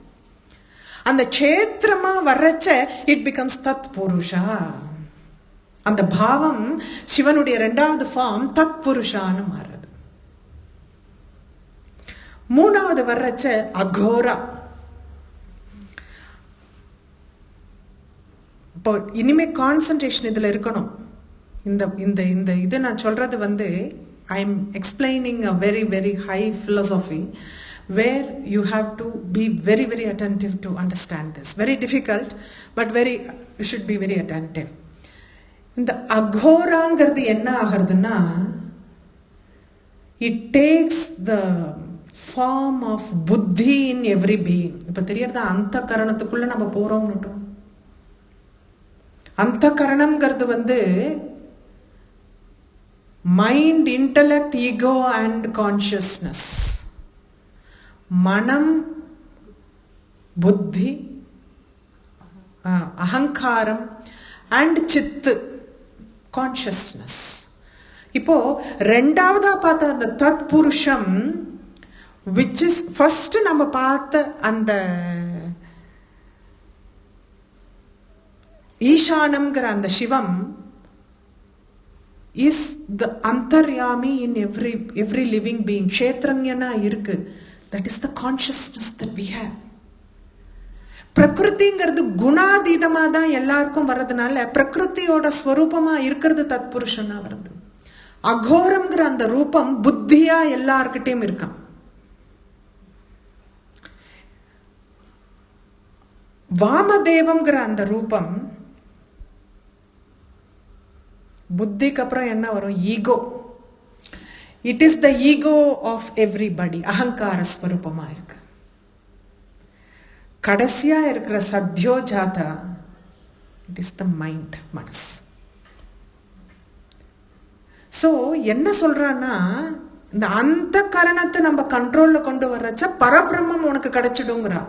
A: அந்த க்ஷேத்திரமா வர்றச்ச இட் பிகம்ஸ் தத் புருஷா. அந்த பாவம் சிவனுடைய இரண்டாவது ஃபார்ம் தத் புருஷான்னு மாறுது. மூணாவது வர்றச்ச அகோரா. இப்போ இனிமே கான்சன்ட்ரேஷன் இதுல இருக்கணும். இந்த இந்த இந்த இது நான் சொல்றது வந்து I am explaining a very very high philosophy where you have to be very very attentive to understand this. Very difficult but you should be very attentive. இந்த அகோராங்கிறது என்ன ஆகிறதுன்னா it takes the form of buddhi in every being. இப்ப தெரியறதா அந்த கரணத்துக்குள்ள நம்ம போறோம்னு. அந்த கரணம்ங்கிறது வந்து mind, intellect, ego and consciousness. மனம், புத்தி, அகங்காரம் அண்ட் சித்து, கான்சியஸ்னஸ். இப்போ ரெண்டாவதா பார்த்த அந்த தத் புருஷம் which is first நம்ம பார்த்த அந்த ஈசானம்ங்கிற அந்த சிவம் is the antaryami in every living being. kshetranyana irukku. That is the consciousness that we have. பிரகிருதிங்கிறது குணாதீதமா தான் எல்லாருக்கும் வர்றதுனால பிரகிருதியோட ஸ்வரூபமா இருக்கிறது தத் புருஷனா வருது. அகோரம்ங்கிற அந்த ரூபம் புத்தியா எல்லார்கிட்டையும் இருக்கான். வாமதேவம்ங்கிற அந்த ரூபம் புத்திக்கு அப்புறம் என்ன வரும்? Ego. It is the ego of everybody. அகங்கார ஸ்வரூபமா இருக்கு. கடைசியா இருக்கிற Sadyojata it is the mind, manas. So என்ன சொல்றான்னா இந்த அந்த கரணத்தை நம்ம கண்ட்ரோல்ல கொண்டு வர்றச்ச பரபிரம்மம் உனக்கு கிடைச்சிடுங்கிறா.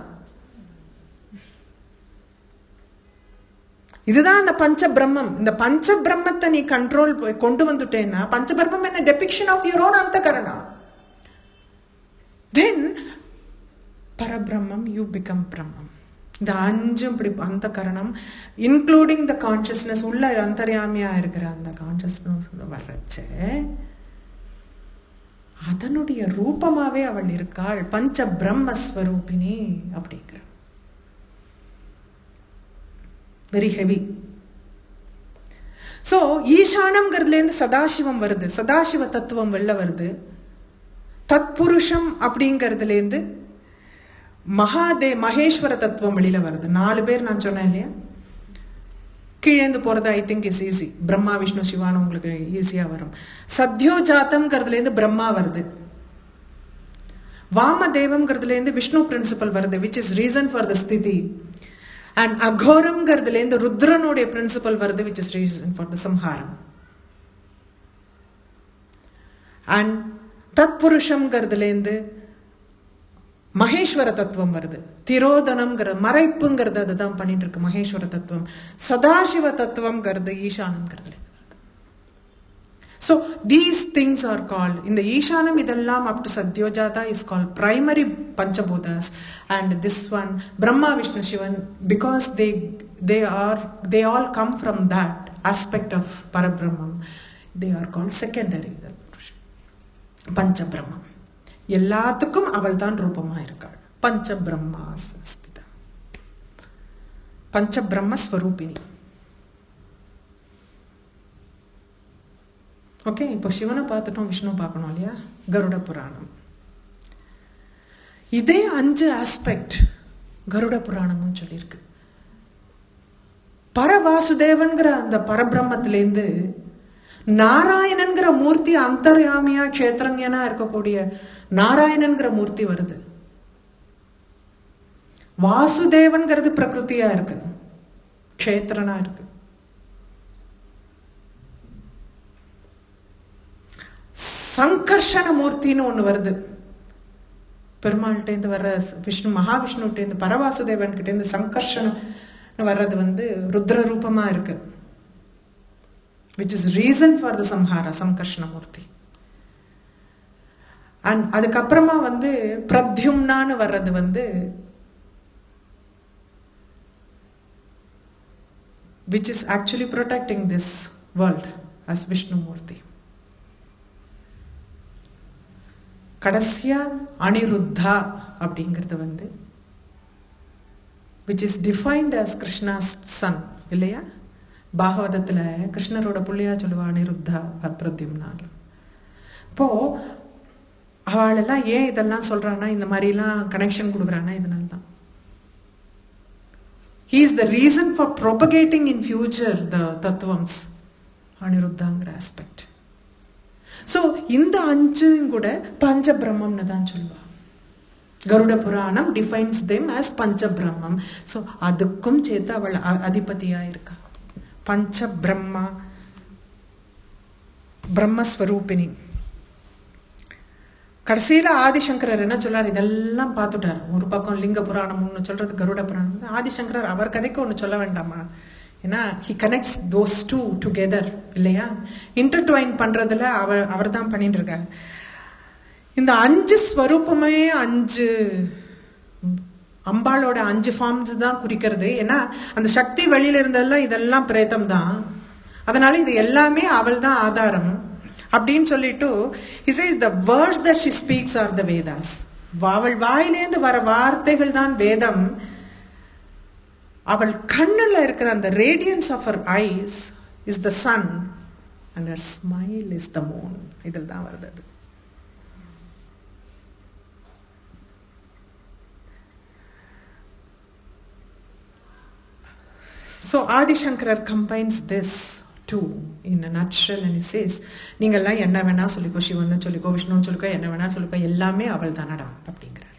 A: இதுதான் அந்த பஞ்ச பிரம்மம். இந்த பஞ்ச பிரம்மத்தை நீ கண்ட்ரோல் கொண்டு வந்துட்டேன்னா பஞ்ச பிரம்மம் என்ன? டெபிக்ஷன் ஆஃப் யுவர் ஓன் அந்த கரணா. தென் பரபிரம்மம், யூ பிகம் பிரம்மம். இந்த அஞ்சும் இப்படி அந்த கரணம் இன்க்ளூடிங் த கான்சியஸ்னஸ் உள்ள அந்தர்யாமியா இருக்கிற அந்த கான்சியஸ்னஸ் வர்றச்ச அதனுடைய ரூபமாவே அவள் இருக்காள். பஞ்ச பிரம்மஸ்வரூபிணி அப்படிங்கிற. Very heavy. சோ ஈசானம்ங்கிறதுல இருந்து சதாசிவம் வருது, சதாசிவ தத்துவம் வெளில வருது. தத்புருஷம் அப்படிங்கிறதுல இருந்து மகேஸ்வர தத்துவம் வெளியில வருது. 4 பேர் நான் சொன்னேன் இல்லையா? கீழேந்து போறது I think is easy. Brahma Vishnu சிவான்னு உங்களுக்கு ஈஸியா வரும். சத்யோஜாத்தம்ங்கிறதுல இருந்து பிரம்மா வருது. வாமதேவம்ங்கிறதுல இருந்து விஷ்ணு பிரின்சிபல் வருது, which is reason for the sthiti. And அகோரம்ங்கிறதுல இருந்து ருத்ரனுடைய பிரின்சிபல் வருது, which is reason for the samharam. And தத்புருஷம்ங்கிறதுல இருந்து மகேஸ்வர தத்துவம் வருது. திரோதனம்ங்கிற மறைப்புங்கிறது அதுதான் பண்ணிட்டு இருக்கு மகேஸ்வர தத்துவம். Sadashiva தத்துவம்ங்கிறது ஈசானம்ங்கிறதுல. So these things are called, in the Ishanam idallam up to Satyojata is called primary Panchabhutas, and this one Brahma Vishnu Shivan, because they all come from that aspect of Parabrahman, they are called secondary Panchabrahma. எல்லாத்துக்கும் அவள் தான் ரூபமா இருக்காள். பஞ்சபிரம்மா ஸ்தித பஞ்சபிரம்ம ஸ்வரூபிணி. Okay, இப்போ சிவனை பார்த்துட்டோம், விஷ்ணு பார்க்கணும் இல்லையா? கருட புராணம். இதே 5 ஆஸ்பெக்ட் கருட புராணமும் சொல்லியிருக்கு. பரவாசுதேவன்கிற அந்த பரபிரம்மத்திலேருந்து நாராயணன்கிற மூர்த்தி அந்தர்யாமியா க்ஷேத்ரஞனா இருக்கக்கூடிய நாராயணன்கிற மூர்த்தி வருது. வாசுதேவன்கிறது பிரகிருதியா இருக்கு, க்ஷேத்ரனா இருக்கு. சங்கர்ஷண மூர்த்தின்னு ஒண்ணு வருது. பெருமாள்கிட்டேருந்து வர்ற விஷ்ணு மகாவிஷ்ணுகிட்டேருந்து பரவாசுதேவன் கிட்டேருந்து சங்கர்ஷணம் வர்றது ருத்ர ரூபமா இருக்கு. which is reason for the samhara, Samkarshnamurti. And அதுக்கப்புறமா வந்து பிரத்யும்னான்னு வர்றது வந்து which is actually protecting this world as Vishnumurti. கடைசியா அனிருத்தா அப்படிங்கிறது வந்து which is defined as Krishna's son, இல்லையா? பாகவதத்தில் கிருஷ்ணரோட புள்ளியா சொல்லுவா அனிருத்தா பிரத்யும்னால். இப்போ அவளெல்லாம் ஏன் இதெல்லாம் சொல்றான்னா, இந்த மாதிரிலாம் கனெக்ஷன் கொடுக்குறான்னா இதனால தான். He is the reason for propagating in future the tattvams, அனிருத்தாங்கிற ஆஸ்பெக்ட். ஸோ இந்த அஞ்சும் கூட பஞ்ச பிரம்மம்னு தான் சொல்லுவா. Garuda Puranam defines them as pancha Brahmam. So அதுக்கும் சேர்த்து அவள் அதிபதியா இருக்கா. பஞ்ச பிரம்மா, பிரம்மஸ்வரூபிணி. கடைசியில் ஆதிசங்கரர் என்ன சொல்லார், இதெல்லாம் பார்த்துட்டார். ஒரு பக்கம் லிங்க புராணம் ஒன்று சொல்றது, கருட புராணம். ஆதிசங்கரர் அவர் கதைக்கு ஒன்று சொல்ல வேண்டாமா? ஏன்னா he connects those two together, இல்லையா? இன்டர்ட்வைன் பண்றதுல அவர் தான் பண்ணிட்டு இருக்காரு. இந்த அஞ்சு ஸ்வரூபமே அஞ்சு அம்பாளோட அஞ்சு ஃபார்ம்ஸ் தான் குறிக்கிறது. ஏன்னா அந்த சக்தி வெளியில இருந்ததெல்லாம் இதெல்லாம் பிரேதம் தான். அதனால இது எல்லாமே அவள் தான் ஆதாரம் அப்படின்னு சொல்லிட்டு he says the words that she speaks are the Vedas. அவள் வாயிலேந்து வர வார்த்தைகள் தான் வேதம். அவள் கண்ணுல இருக்கிற அந்த radiance of her eyes is the sun and her smile is the moon. இதில் தான் வருது அது. So Adi Shankarar combines this two in a nutshell and he says, நீங்கள்லாம் என்ன வேணா சொல்லிக்கோ, சிவன்னு சொல்லிக்கோ, விஷ்ணுன்னு சொல்லிக்கோ, என்ன வேணா சொல்லிக்கோ, எல்லாமே அவள் தானடா அப்படிங்கிறார்.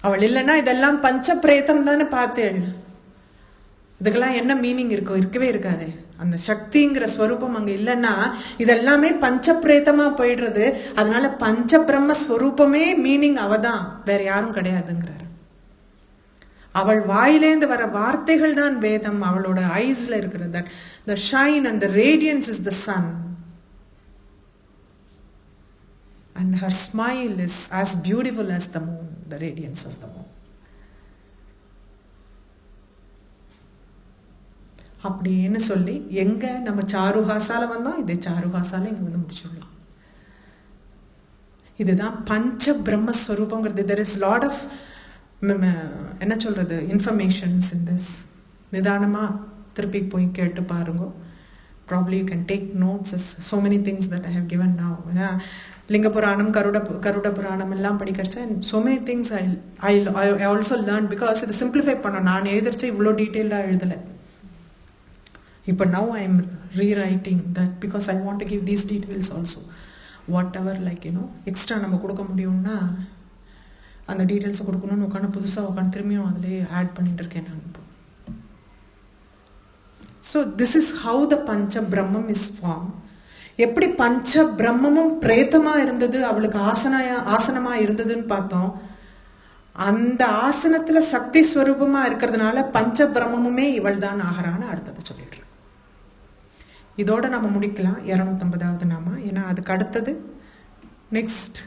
A: அவள் இல்லைன்னா இதெல்லாம் பஞ்ச பிரேதம் தானே பார்த்தேன். இதுக்கெல்லாம் என்ன மீனிங் இருக்கோ? இருக்கவே இருக்காது. அந்த சக்திங்கிற ஸ்வரூபம் அங்க இல்லைன்னா இதெல்லாமே பஞ்ச பிரேதமா போயிடுறது. அதனால பஞ்ச பிரம்ம ஸ்வரூபமே மீனிங் அவதான், வேற யாரும் கிடையாதுங்கிறார். அவள் வாயிலேந்து வர வார்த்தைகள் தான் வேதம். அவளோட ஐஸ்ல இருக்கிறது that the shine and the radiance is the sun and her smile is as beautiful as the moon, the radiance of the moon. அப்படின்னு சொல்லி எங்க நம்ம சாருஹாசால வந்தோம், இதே சாருஹாசால இங்க வந்து முடிச்சுடலாம். இதுதான் பஞ்ச பிரம்மஸ்வரூபங்கிறது. there is lot of என்ன சொல்றது இன்ஃபர்மேஷன்ஸ் இன் திஸ். நிதானமா திருப்பி போய் கேட்டு பாருங்க. Probably you can take notes as so many things that I have given now. லிங்க புராணம், கருட புராணம் எல்லாம் படிக்கிறச்சா so many things I also learned because இது சிம்பிளிஃபை பண்ண நான் எழுதிருச்சா இவ்வளோ டீட்டெயிலாக எழுதலை. இப்போ now I am rewriting that because I want to give these details also. Whatever like extra நம்ம கொடுக்க முடியும்னா அந்த டீட்டெயில்ஸை கொடுக்கணும்னு உட்காந்து புதுசாக உட்காந்து திரும்பியும் அதிலே ஆட் பண்ணிட்டு இருக்கேன் நான் இப்போ. So this is how the பஞ்ச பிரம்மம் இஸ் ஃபார்ம். எப்படி பஞ்ச பிரம்மமும் பிரேதமா இருந்தது, அவளுக்கு ஆசனமா இருந்ததுன்னு பார்த்தோம். அந்த ஆசனத்துல சக்தி ஸ்வரூபமா இருக்கிறதுனால பஞ்ச பிரம்மமுமே இவள் தான் ஆகிறான்னு அடுத்தது சொல்லிடுறேன். இதோட நம்ம முடிக்கலாம் 250வது நாம. ஏன்னா அதுக்கு அடுத்தது நெக்ஸ்ட்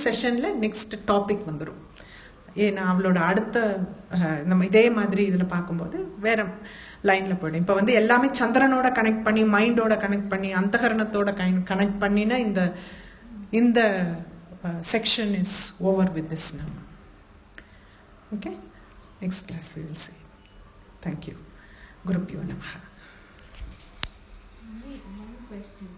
A: செஷன்ல நெக்ஸ்ட் டாபிக் வந்துடும். ஏன்னா அவளோட அடுத்த நம்ம இதே மாதிரி இதில் பார்க்கும்போது வேற லைனில் போய்டும். இப்போ வந்து எல்லாமே சந்திரனோட கனெக்ட் பண்ணி, மைண்டோட கனெக்ட் பண்ணி, அந்தகரணத்தோட கனெக்ட் பண்ணினா இந்த section is over with this now. Okay? Next class we will see. Thank you. Gurubhyo Namaha.
B: One question.